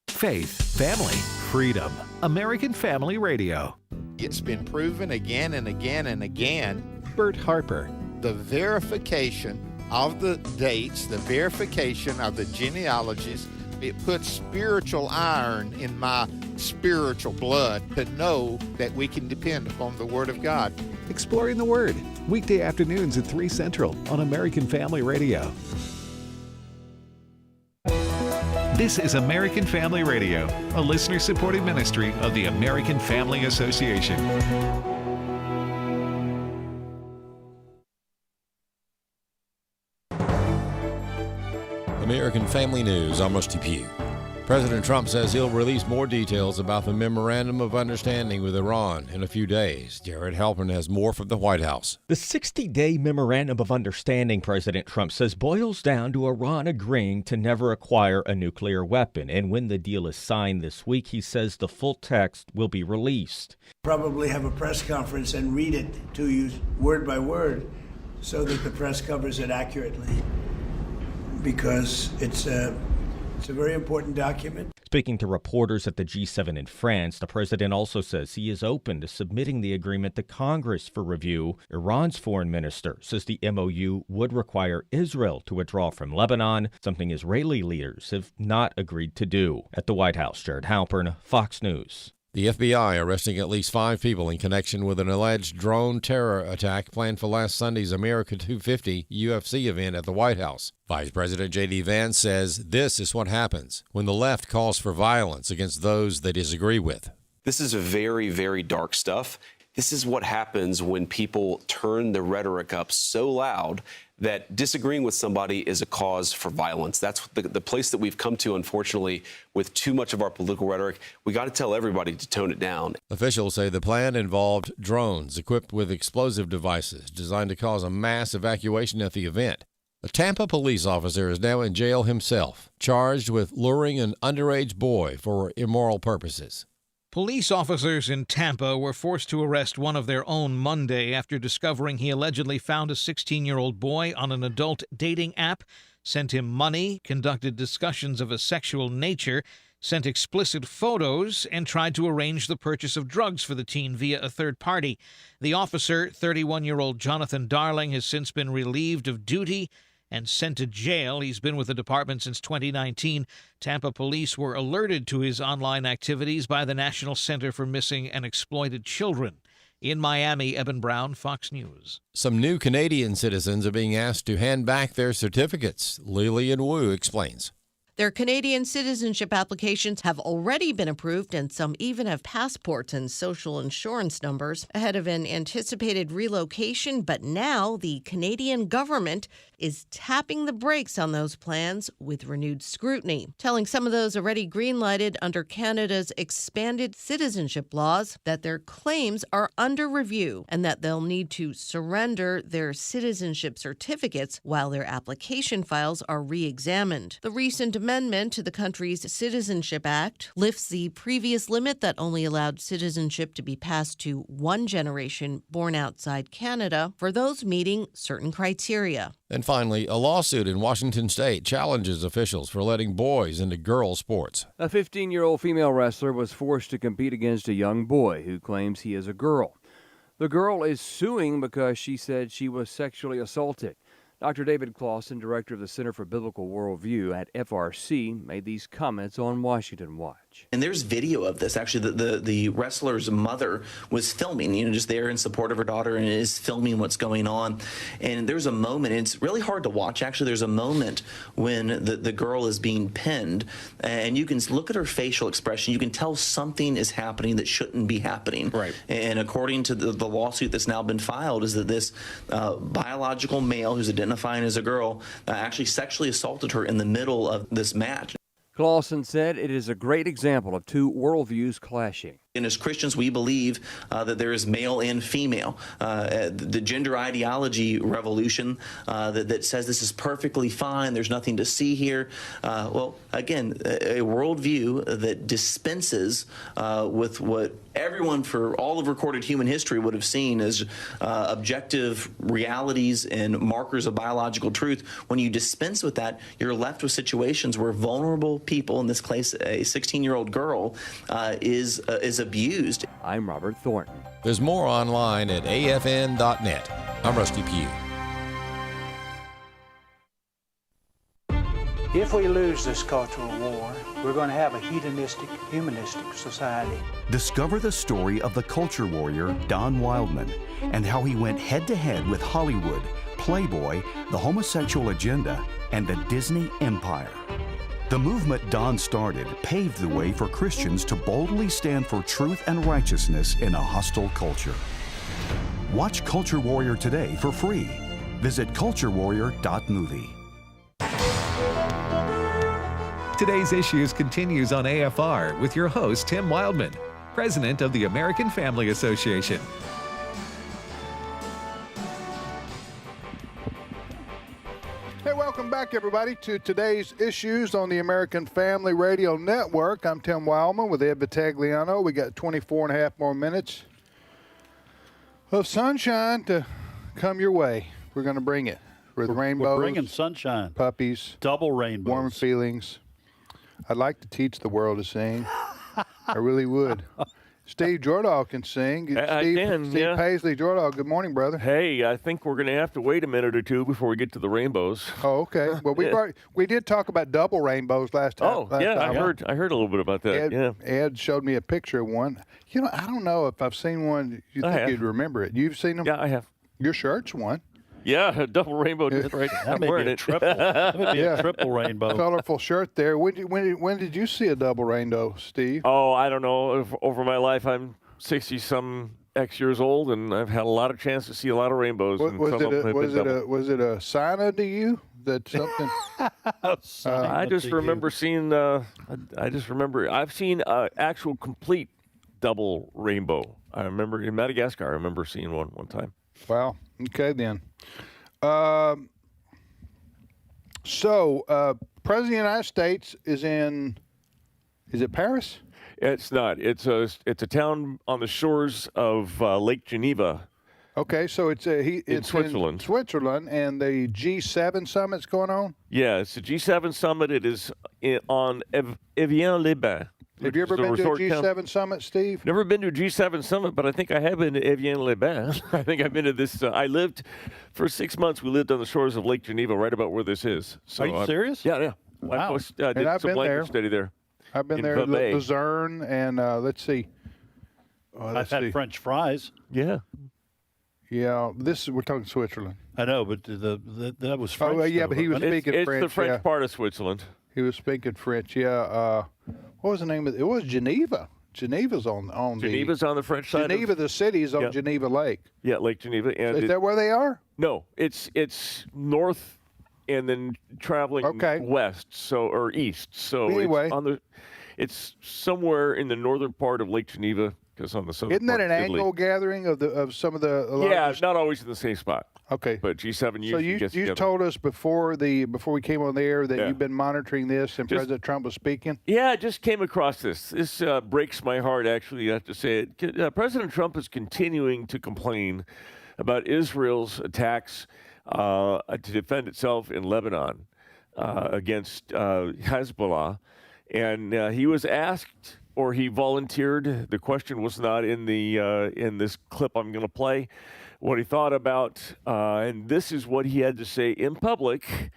Faith, family, freedom. American Family Radio. It's been proven again and again and again. Bert Harper. The verification of the dates, the verification of the genealogies, it puts spiritual iron in my spiritual blood to know that we can depend upon the Word of God. Exploring the Word, weekday afternoons at 3 Central on American Family Radio. This is American Family Radio, a listener-supported ministry of the American Family Association. American Family News, I'm Rusty Pugh. President Trump says he'll release more details about the Memorandum of Understanding with Iran in a few days. Jared Halpern has more from the White House. The 60-day Memorandum of Understanding, President Trump says, boils down to Iran agreeing to never acquire a nuclear weapon. And when the deal is signed this week, he says the full text will be released. Probably have a press conference and read it to you word by word so that the press covers it accurately, because it's a very important document. Speaking to reporters at the G7 in France, the president also says he is open to submitting the agreement to Congress for review. Iran's foreign minister says the MOU would require Israel to withdraw from Lebanon, something Israeli leaders have not agreed to do. At the White House, Jared Halpern, Fox News. The FBI arresting at least 5 people in connection with an alleged drone terror attack planned for last Sunday's America 250 UFC event at the White House. Vice President J.D. Vance says this is what happens when the left calls for violence against those they disagree with. This is very, very dark stuff. This is what happens when people turn the rhetoric up so loud that disagreeing with somebody is a cause for violence. That's the place that we've come to, unfortunately, with too much of our political rhetoric. We got to tell everybody to tone it down. Officials say the plan involved drones equipped with explosive devices designed to cause a mass evacuation at the event. A Tampa police officer is now in jail himself, charged with luring an underage boy for immoral purposes. Police officers in Tampa were forced to arrest one of their own Monday after discovering he allegedly found a 16-year-old boy on an adult dating app, sent him money, conducted discussions of a sexual nature, sent explicit photos, and tried to arrange the purchase of drugs for the teen via a third party. The officer, 31-year-old Jonathan Darling, has since been relieved of duty and sent to jail. He's been with the department since 2019. Tampa police were alerted to his online activities by the National Center for Missing and Exploited Children. In Miami, Eben Brown, Fox News. Some new Canadian citizens are being asked to hand back their certificates. Lillian Wu explains. Their Canadian citizenship applications have already been approved, and some even have passports and social insurance numbers ahead of an anticipated relocation. But now the Canadian government is tapping the brakes on those plans with renewed scrutiny, telling some of those already green-lighted under Canada's expanded citizenship laws that their claims are under review and that they'll need to surrender their citizenship certificates while their application files are re-examined. The recent amendment to the country's Citizenship Act lifts the previous limit that only allowed citizenship to be passed to one generation born outside Canada for those meeting certain criteria. And finally, a lawsuit in Washington state challenges officials for letting boys into girl sports. A 15-year-old female wrestler was forced to compete against a young boy who claims he is a girl. The girl is suing because she said she was sexually assaulted. Dr. David Clausen, director of the Center for Biblical Worldview at FRC, made these comments on Washington Watch. And there's video of this. Actually, the wrestler's mother was filming, just there in support of her daughter, and is filming what's going on. And there's a moment, and it's really hard to watch, actually. There's a moment when the girl is being pinned, and you can look at her facial expression. You can tell something is happening that shouldn't be happening. Right. And according to the lawsuit that's now been filed, is that this biological male who's identifying as a girl actually sexually assaulted her in the middle of this match. Clausen said it is a great example of two worldviews clashing. And as Christians, we believe that there is male and female. The gender ideology revolution that says this is perfectly fine, there's nothing to see here. Well, again, a worldview that dispenses with what everyone for all of recorded human history would have seen as objective realities and markers of biological truth. When you dispense with that, you're left with situations where vulnerable people, in this case, a 16-year-old girl, is abused. I'm Robert Thornton. There's more online at afn.net. I'm Rusty Pugh. If we lose this cultural war, we're going to have a hedonistic, humanistic society. Discover the story of the culture warrior Don Wildmon and how he went head-to-head with Hollywood, Playboy, the homosexual agenda, and the Disney empire. The movement Don started paved the way for Christians to boldly stand for truth and righteousness in a hostile culture. Watch Culture Warrior today for free. Visit culturewarrior.movie. Today's Issues continues on AFR with your host, Tim Wildmon, president of the American Family Association. Hey, welcome back, everybody, to today's Issues on the American Family Radio Network. I'm Tim Wildmon with Ed Battagliano. We got 24 and a half more minutes of sunshine to come your way. We're going to bring it with rainbows. We're bringing sunshine. Puppies. Double rainbows. Warm feelings. I'd like to teach the world to sing. I really would. Steve Jordahl can sing. I can, Steve Paisley Jordahl, good morning, brother. Hey, I think we're going to have to wait a minute or two before we get to the rainbows. Oh, okay. Well, we did talk about double rainbows last time. I heard a little bit about that. Ed showed me a picture of one. I don't know if I've seen one. You think you'd remember it? You've seen them? Yeah, I have. Your shirt's one. Yeah, a double rainbow. Right. That may be a triple. That may be a triple rainbow. Colorful shirt there. When did you see a double rainbow, Steve? Oh, I don't know. Over my life, I'm 60-some X years old, and I've had a lot of chance to see a lot of rainbows. Was it a sign to you that something? I just remember seeing. I've seen actual complete double rainbow. I remember in Madagascar. I remember seeing one time. Wow. Okay, then. So, President of the United States is it Paris? It's not. It's a town on the shores of Lake Geneva. Okay, so it's Switzerland. In Switzerland, and the G7 summit's going on? Yeah, it's the G7 summit. It is on Evian-les-Bains. Have you ever been to a G7 summit, Steve? Never been to a G7 summit, but I think I have been to Evian-les-Bains. I think I've been to this. I lived for 6 months. We lived on the shores of Lake Geneva, right about where this is. So are you serious? Yeah. Wow. I did some language study there. I've been there, Luzerne, and let's see. I've had French fries. Yeah. Yeah, we're talking Switzerland. I know, but that was French. Oh, yeah, but he was speaking French. It's the French part of Switzerland. He was speaking French, yeah. What was the name of it? It was Geneva. Geneva's on Geneva's on the French side. Geneva, the city's on Geneva Lake. Yeah, Lake Geneva. And is that where they are? No, it's north and then traveling west, or east. So anyway, it's somewhere in the northern part of Lake Geneva, because on the southern. Isn't that part an annual gathering of some of the? Largest... Yeah, not always in the same spot. Okay, but G7 usually gets together. So you told us before we came on the air that you've been monitoring this, and President Trump was speaking. Yeah, I just came across this. This breaks my heart, actually. I have to say it. President Trump is continuing to complain about Israel's attacks to defend itself in Lebanon against Hezbollah, and he was asked, or he volunteered. The question was not in this clip I'm going to play. what he thought about, and this is what he had to say in public.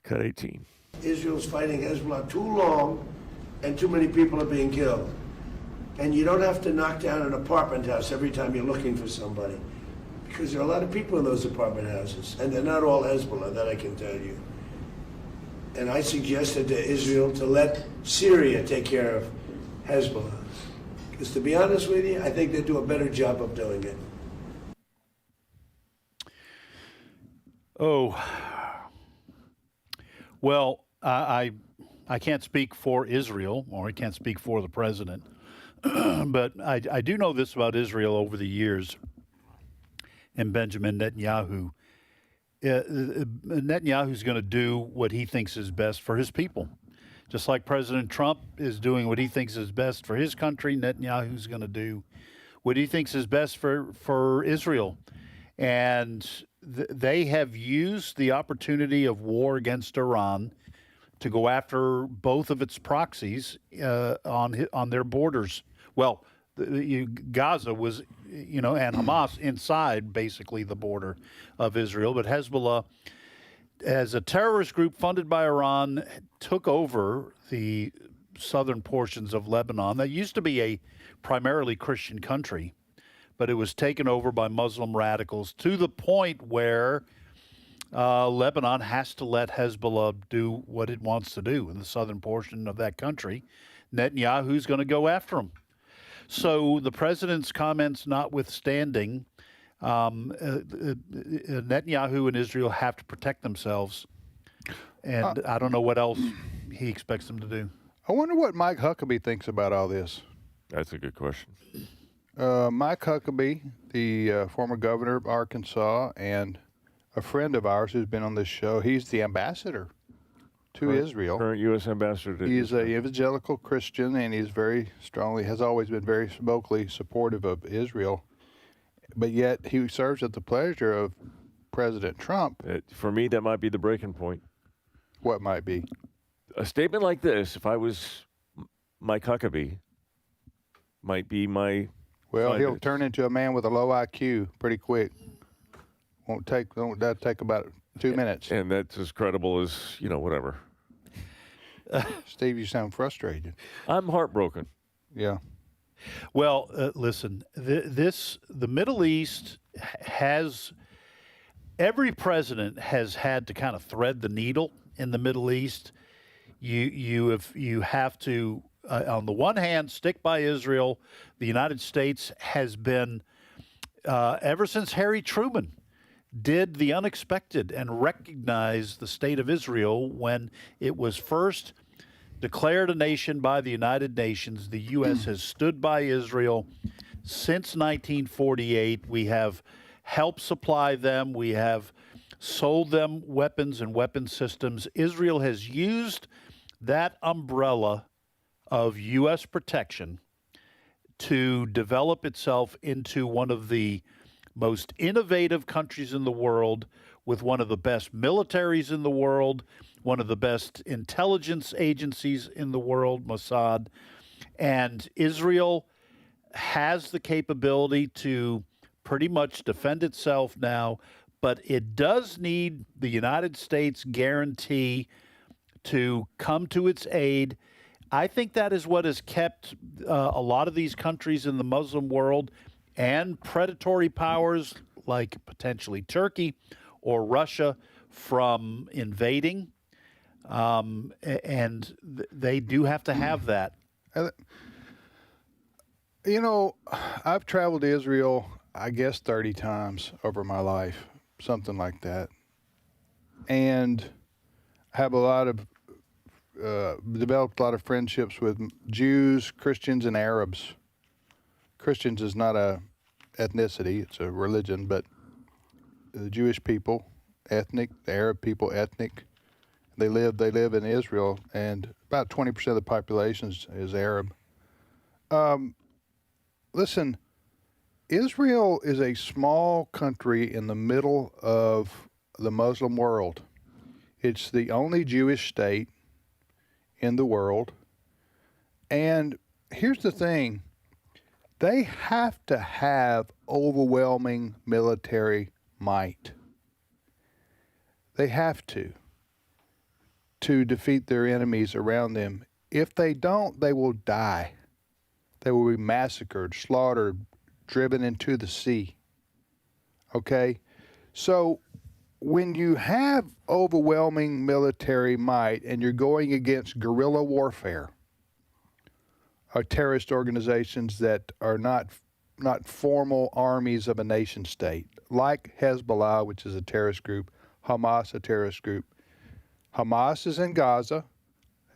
Cut 18. Israel's fighting Hezbollah too long, and too many people are being killed. And you don't have to knock down an apartment house every time you're looking for somebody, because there are a lot of people in those apartment houses, and they're not all Hezbollah, that I can tell you. And I suggested to Israel to let Syria take care of Hezbollah. Because to be honest with you, I think they do a better job of doing it. Oh, well, I can't speak for Israel, or I can't speak for the president, but I do know this about Israel over the years, and Benjamin Netanyahu. Netanyahu's going to do what he thinks is best for his people. Just like President Trump is doing what he thinks is best for his country, Netanyahu's going to do what he thinks is best for Israel. And they have used the opportunity of war against Iran to go after both of its proxies on their borders. Well, Gaza was, and Hamas inside basically the border of Israel, but Hezbollah, as a terrorist group funded by Iran, took over the southern portions of Lebanon. That used to be a primarily Christian country, but it was taken over by Muslim radicals to the point where Lebanon has to let Hezbollah do what it wants to do in the southern portion of that country. Netanyahu's going to go after them. So the president's comments notwithstanding, Netanyahu and Israel have to protect themselves. And I don't know what else he expects them to do. I wonder what Mike Huckabee thinks about all this. That's a good question. Mike Huckabee, the former governor of Arkansas and a friend of ours who's been on this show, he's the ambassador to Israel. Current U.S. ambassador to He's an evangelical Christian, and he's has always been very vocally supportive of Israel. But yet he serves at the pleasure of President Trump. For me, that might be the breaking point. What might be? A statement like this, if I was Mike Huckabee, might be my... Well, he'll turn into a man with a low IQ pretty quick. That'll take about 2 minutes. And that's as credible as, whatever. Steve, you sound frustrated. I'm heartbroken. Yeah. Well, listen, the Middle East has, every president has had to kind of thread the needle in the Middle East. You have to, on the one hand, stick by Israel. The United States has been, ever since Harry Truman did the unexpected and recognized the state of Israel when it was first declared a nation by the United Nations. The U.S. has stood by Israel since 1948. We have helped supply them. We have sold them weapons and weapon systems. Israel has used that umbrella of U.S. protection to develop itself into one of the most innovative countries in the world, with one of the best militaries in the world, one of the best intelligence agencies in the world, Mossad. And Israel has the capability to pretty much defend itself now, but it does need the United States guarantee to come to its aid. I think that is what has kept a lot of these countries in the Muslim world and predatory powers like potentially Turkey or Russia from invading. And they do have to have that. I've traveled to Israel, I guess, 30 times over my life, something like that. And have developed a lot of friendships with Jews, Christians, and Arabs. Christians is not a ethnicity, it's a religion, but the Jewish people, ethnic, the Arab people, ethnic. They live in Israel, and about 20% of the population is Arab. Listen, Israel is a small country in the middle of the Muslim world. It's the only Jewish state in the world. And here's the thing. They have to have overwhelming military might. They have to defeat their enemies around them. If they don't, they will die. They will be massacred, slaughtered, driven into the sea. Okay? So when you have overwhelming military might and you're going against guerrilla warfare, or terrorist organizations that are not formal armies of a nation state, like Hezbollah, which is a terrorist group, Hamas, a terrorist group. Hamas is in Gaza.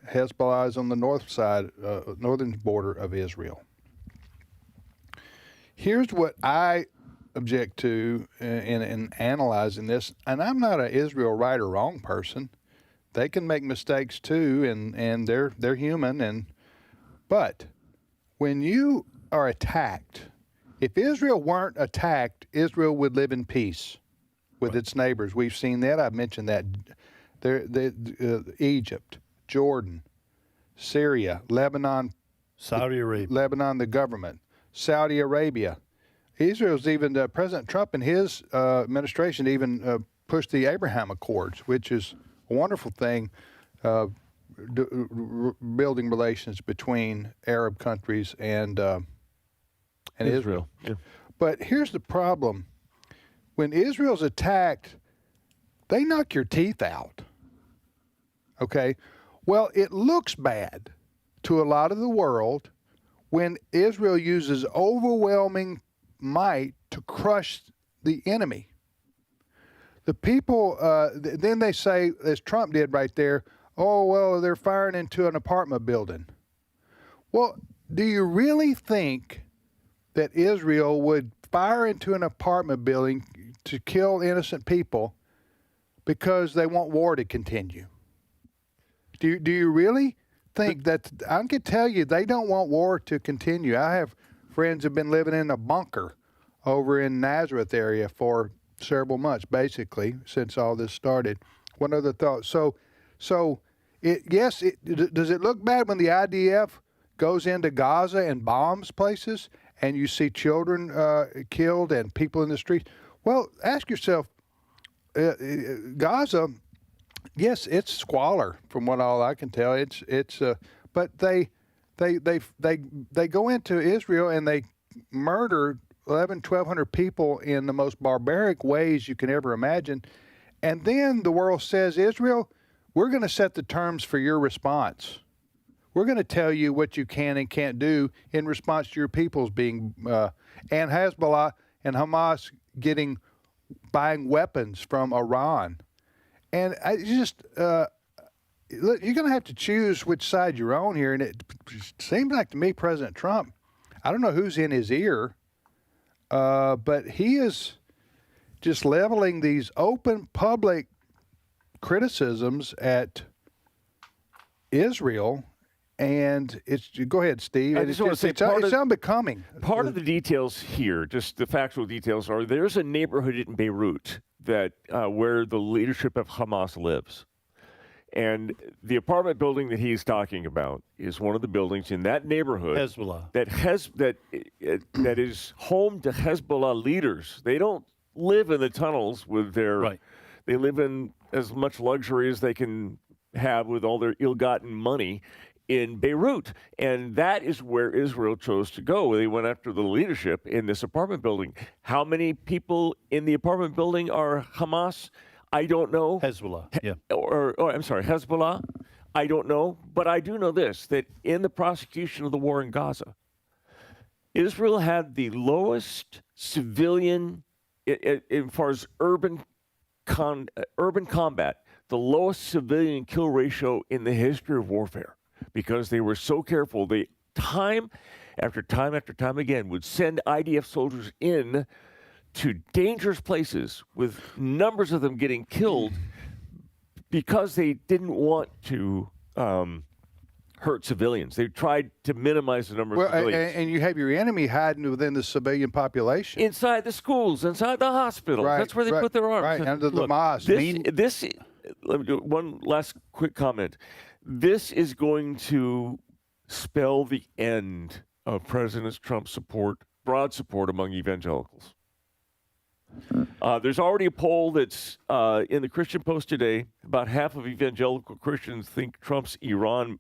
Hezbollah is on the north side, northern border of Israel. Here's what I object to in analyzing this, and I'm not an Israel right or wrong person. They can make mistakes too, and they're human. But when you are attacked, if Israel weren't attacked, Israel would live in peace with its neighbors. We've seen that. I've mentioned that. Egypt, Jordan, Syria, Lebanon, Saudi Arabia, Lebanon, the government, Saudi Arabia. Israel's even President Trump and his administration even pushed the Abraham Accords, which is a wonderful thing, building relations between Arab countries and Israel. Yeah. But here's the problem: when Israel's attacked, they knock your teeth out. Okay? Well, it looks bad to a lot of the world when Israel uses overwhelming might to crush the enemy. The people, then they say, as Trump did right there, oh, well, they're firing into an apartment building. Well, do you really think that Israel would fire into an apartment building to kill innocent people because they want war to continue? Do you really think that? I can tell you they don't want war to continue. I have friends who have been living in a bunker over in Nazareth area for several months, basically, since all this started. One other thought. So does it look bad when the IDF goes into Gaza and bombs places and you see children killed and people in the streets? Well, ask yourself, Gaza, yes, it's squalor from what all I can tell. But they go into Israel and they murder 1,200 people in the most barbaric ways you can ever imagine. And then the world says, Israel, we're going to set the terms for your response. We're going to tell you what you can and can't do in response to your people's being, and Hezbollah and Hamas buying weapons from Iran. And I just, look, you're going to have to choose which side you're on here. And it seems like to me, President Trump, I don't know who's in his ear, but he is just leveling these open public criticisms at Israel. And go ahead, Steve. It's unbecoming. Part of the details here, just the factual details, are there's a neighborhood in Beirut that where the leadership of Hamas lives. And the apartment building that he's talking about is one of the buildings in that neighborhood Hezbollah. that is home to Hezbollah leaders. They don't live in the tunnels with their they live in as much luxury as they can have with all their ill-gotten money in Beirut. And that is where Israel chose to go. They went after the leadership in this apartment building. How many people in the apartment building are Hamas? I don't know. Hezbollah, yeah. I'm sorry, Hezbollah. I don't know. But I do know this, that in the prosecution of the war in Gaza, Israel had the lowest civilian, as far as urban combat, the lowest civilian kill ratio in the history of warfare, because they were so careful. They, time after time after time again, would send IDF soldiers in to dangerous places with numbers of them getting killed because they didn't want to hurt civilians. They tried to minimize the number of civilians. And you have your enemy hiding within the civilian population. Inside the schools, inside the hospitals. That's where they put their arms. Right, under the mosque. Let me do one last quick comment. This is going to spell the end of President Trump's support broad support among evangelicals. There's already a poll that's in the Christian Post today. About half of evangelical Christians think Trump's Iran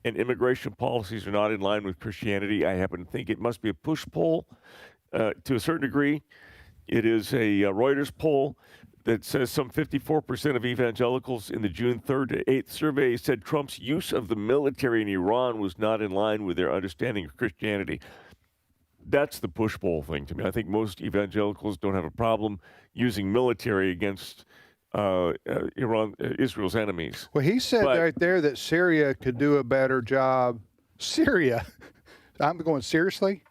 and immigration policies are not in line with Christianity. I happen to think it must be a push poll to a certain degree. It is a Reuters poll that says some 54% of evangelicals in the June 3rd to 8th survey said Trump's use of the military in Iran was not in line with their understanding of Christianity. That's the push poll thing to me. I think most evangelicals don't have a problem using military against Israel's enemies. Well, he said right there that Syria could do a better job. Syria? I'm going, seriously?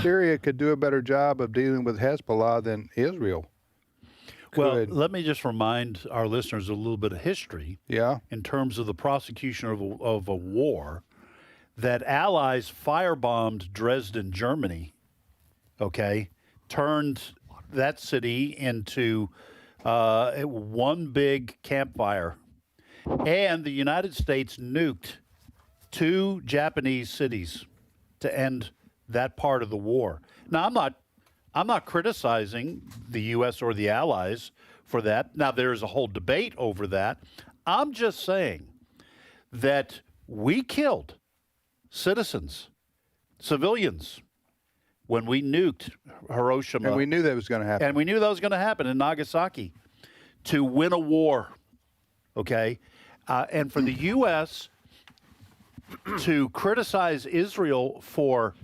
Syria could do a better job of dealing with Hezbollah than Israel. Well, let me just remind our listeners a little bit of history. Yeah. In terms of the prosecution of a war, that Allies firebombed Dresden, Germany, turned that city into one big campfire. And the United States nuked 2 Japanese cities to end that part of the war. Now, I'm not criticizing the U.S. or the Allies for that. Now, there's a whole debate over that. I'm just saying that we killed citizens, civilians, when we nuked Hiroshima. And we knew that was going to happen. And we knew that was going to happen in Nagasaki to win a war, and for the U.S. to criticize Israel for,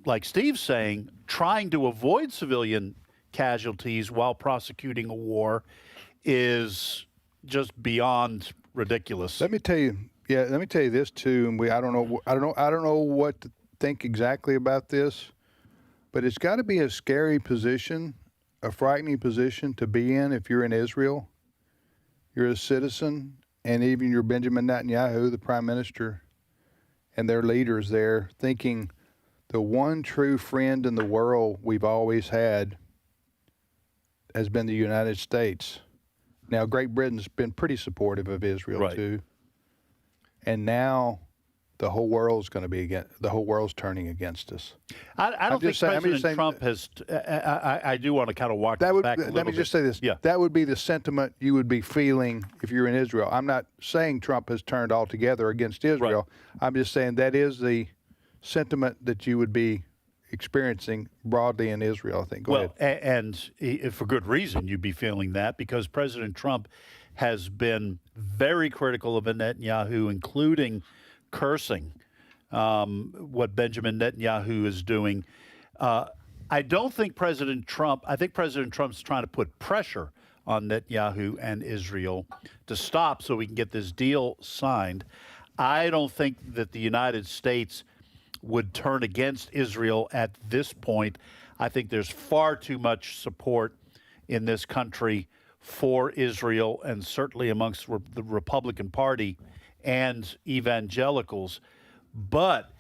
like Steve's saying, trying to avoid civilian casualties while prosecuting a war is just beyond ridiculous. Let me tell you this too, and I don't know what to think exactly about this, but it's got to be a scary position, a frightening position to be in if you're in Israel. You're a citizen, and even you're Benjamin Netanyahu, the prime minister, and their leaders there, thinking the one true friend in the world we've always had has been the United States. Now, Great Britain's been pretty supportive of Israel too, and now the whole world's turning against us. I don't think President Trump has. I do want to kind of walk that back a little bit. Let me just say this. Yeah. That would be the sentiment you would be feeling if you're in Israel. I'm not saying Trump has turned altogether against Israel. Right. I'm just saying that is the sentiment that you would be experiencing broadly in Israel, I think. Go ahead. And for good reason you'd be feeling that, because President Trump has been very critical of Netanyahu, including cursing what Benjamin Netanyahu is doing. I think President Trump's trying to put pressure on Netanyahu and Israel to stop so we can get this deal signed. I don't think that the United States would turn against Israel at this point. I think there's far too much support in this country for Israel, and certainly amongst the Republican Party and evangelicals. But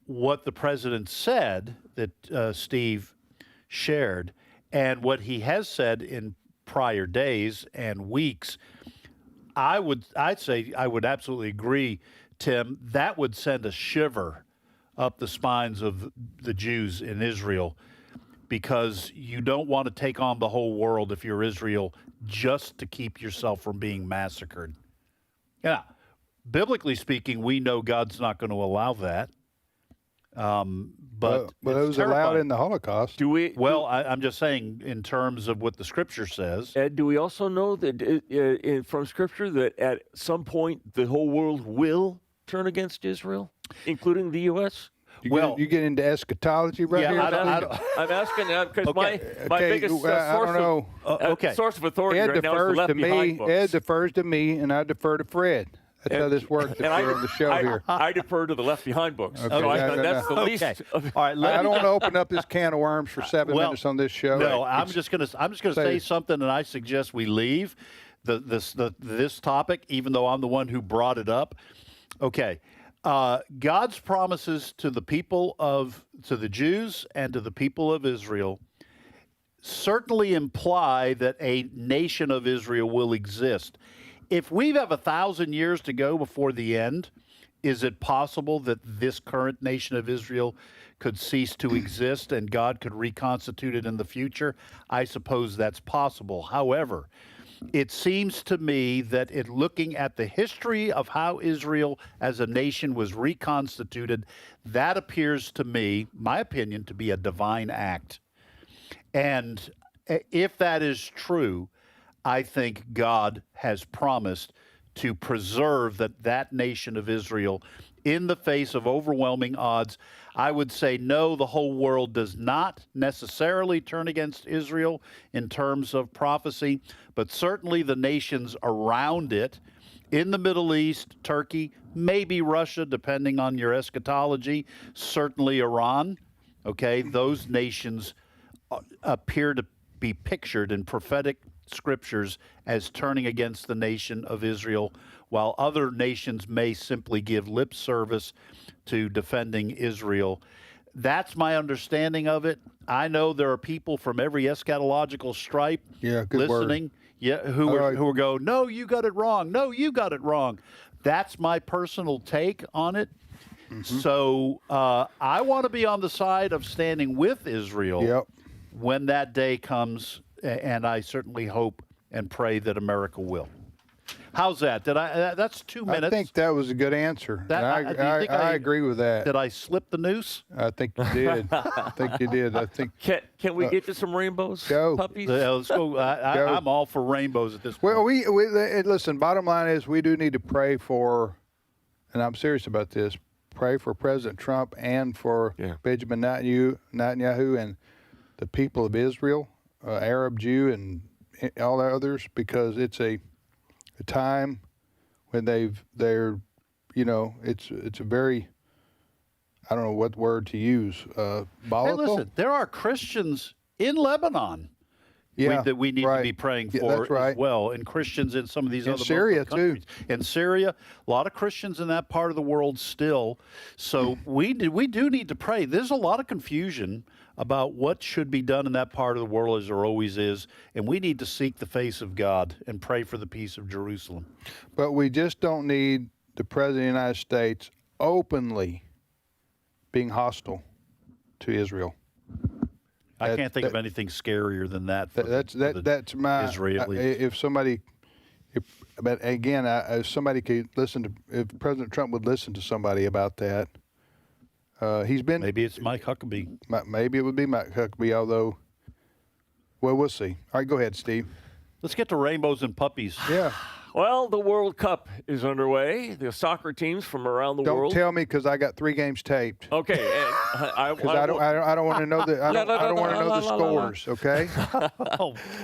what the president said that Steve shared, and what he has said in prior days and weeks, I'd say I would absolutely agree, Tim, that would send a shiver up the spines of the Jews in Israel, because you don't want to take on the whole world if you're Israel just to keep yourself from being massacred. Yeah, biblically speaking, we know God's not going to allow that. But it was allowed in the Holocaust. I'm just saying in terms of what the Scripture says. Ed, do we also know that from Scripture that at some point the whole world will turn against Israel, including the U.S.? You get into eschatology here? I'm asking that because my biggest source of authority right now is the Left Behind books. Ed defers to me, and I defer to Fred. That's how this works on the show here. I defer to the Left Behind books. Okay. So that's the least. All right, I don't want to open up this can of worms for 7 minutes on this show. No, I'm just gonna say something, and I suggest we leave this topic, even though I'm the one who brought it up. Okay. God's promises to the Jews and to the people of Israel certainly imply that a nation of Israel will exist. If we have 1,000 years to go before the end, Is it possible that this current nation of Israel could cease to exist and God could reconstitute it in the future? I suppose that's possible. However, it seems to me that looking at the history of how Israel as a nation was reconstituted, that appears to me, my opinion, to be a divine act. And if that is true, I think God has promised to preserve that nation of Israel in the face of overwhelming odds. I would say no, the whole world does not necessarily turn against Israel in terms of prophecy, but certainly the nations around it, in the Middle East, Turkey, maybe Russia, depending on your eschatology, certainly Iran, okay? Those nations appear to be pictured in prophetic scriptures as turning against the nation of Israel, while other nations may simply give lip service to defending Israel. That's my understanding of it. I know there are people from every eschatological stripe listening, who are going, no, you got it wrong. No, you got it wrong. That's my personal take on it. So I want to be on the side of standing with Israel when that day comes, and I certainly hope and pray that America will. How's that? That's 2 minutes. I think that was a good answer. I agree with that. Did I slip the noose? I think you did. I think you did. I think. Can we get to some rainbows? Go. Puppies? Let's go. I'm all for rainbows at this point. Well, we listen, bottom line is we do need to pray for, and I'm serious about this, pray for President Trump and for Benjamin Netanyahu and the people of Israel, Arab, Jew, and all the others, because it's a time when they're it's a very, I don't know what word to use, volatile. Hey, listen, there are Christians in Lebanon that we need to be praying for as well, and Christians in some of these other Syria countries. In Syria, a lot of Christians in that part of the world still. So we do need to pray. There's a lot of confusion about what should be done in that part of the world, as there always is, and we need to seek the face of God and pray for the peace of Jerusalem. But we just don't need the President of the United States openly being hostile to Israel. I can't think of anything scarier than that. That's my Israelis. But again, if somebody could if President Trump would listen to somebody about that. Maybe it's Mike Huckabee. Maybe it would be Mike Huckabee, although, well, we'll see. All right, go ahead, Steve. Let's get to rainbows and puppies. Yeah. Well, the World Cup is underway. The soccer teams from around the world. Don't tell me, because I got 3 games taped. Okay. I don't want to know the don't want to know the scores. Okay.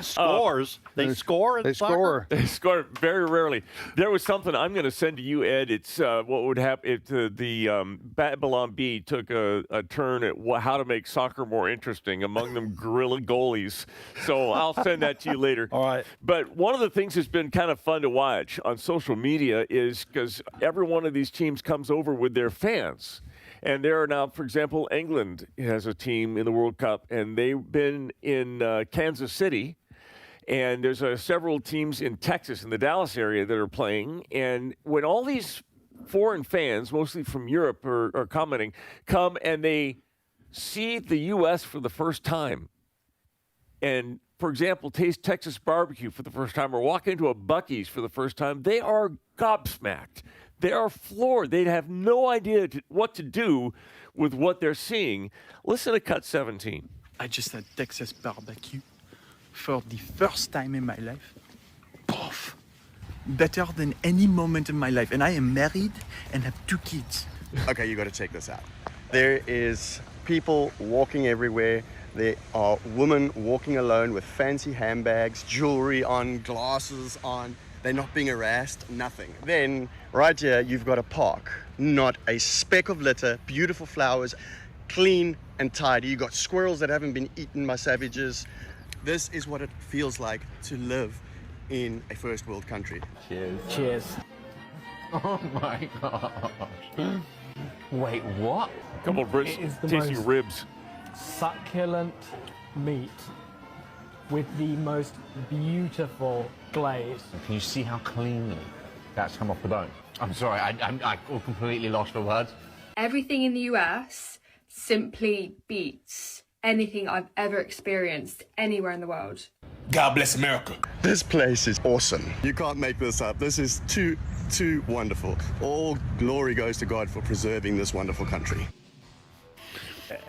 Scores. They score in soccer? They score very rarely. There was something I'm going to send to you, Ed. It's what would happen if the Babylon Bee took a turn at how to make soccer more interesting. Among them, guerrilla goalies. So I'll send that to you later. All right. But one of the things that's been kind of fun to watch on social media is because every one of these teams comes over with their fans. And there are now, for example, England has a team in the World Cup, and they've been in Kansas City. And there's several teams in Texas, in the Dallas area, that are playing. And when all these foreign fans, mostly from Europe, are commenting, come and they see the U.S. for the first time, and for example, taste Texas barbecue for the first time or walk into a Buc-ee's for the first time, they are gobsmacked. They are floored. They have no idea what to do with what they're seeing. Listen to Cut 17. I just had Texas barbecue for the first time in my life. Poof. Better than any moment in my life. And I am married and have 2 kids. Okay, you got to check this out. There is people walking everywhere. There are women walking alone with fancy handbags, jewelry on, glasses on. They're not being harassed, nothing. Then, right here, you've got a park. Not a speck of litter, beautiful flowers, clean and tidy. You've got squirrels that haven't been eaten by savages. This is what it feels like to live in a first world country. Cheers. Cheers. Oh my gosh. Wait, what? Couple of Brits tasting ribs. Succulent meat with the most beautiful glaze. Can you see how cleanly that's come off the bone. I'm sorry, I completely lost for words. Everything in the US simply beats anything I've ever experienced anywhere in the world. God bless America. This place is awesome. You can't make this up. This is too wonderful. All glory goes to God for preserving this wonderful country.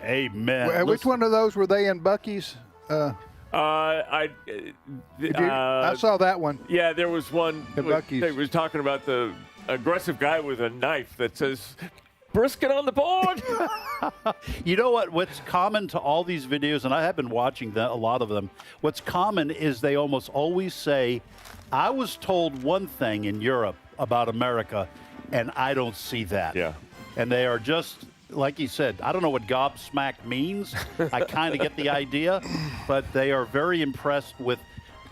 Amen. Which one of those were they in, Buc-ee's? I saw that one. Yeah, there was one. Buc-ee's. They was talking about the aggressive guy with a knife that says, "Brisket on the board." You know what? What's common to all these videos, and I have been watching a lot of them, what's common is they almost always say, I was told one thing in Europe about America, and I don't see that. Yeah. And they are just, like you said, I don't know what gobsmacked means. I kind of get the idea, but they are very impressed with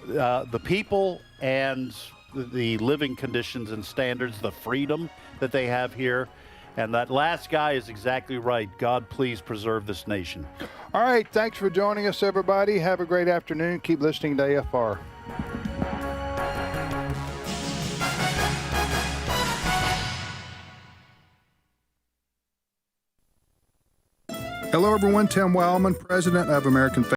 the people and the living conditions and standards, the freedom that they have here. And that last guy is exactly right. God, please preserve this nation. All right. Thanks for joining us, everybody. Have a great afternoon. Keep listening to AFR. Hello, everyone. Tim Wildmon, president of American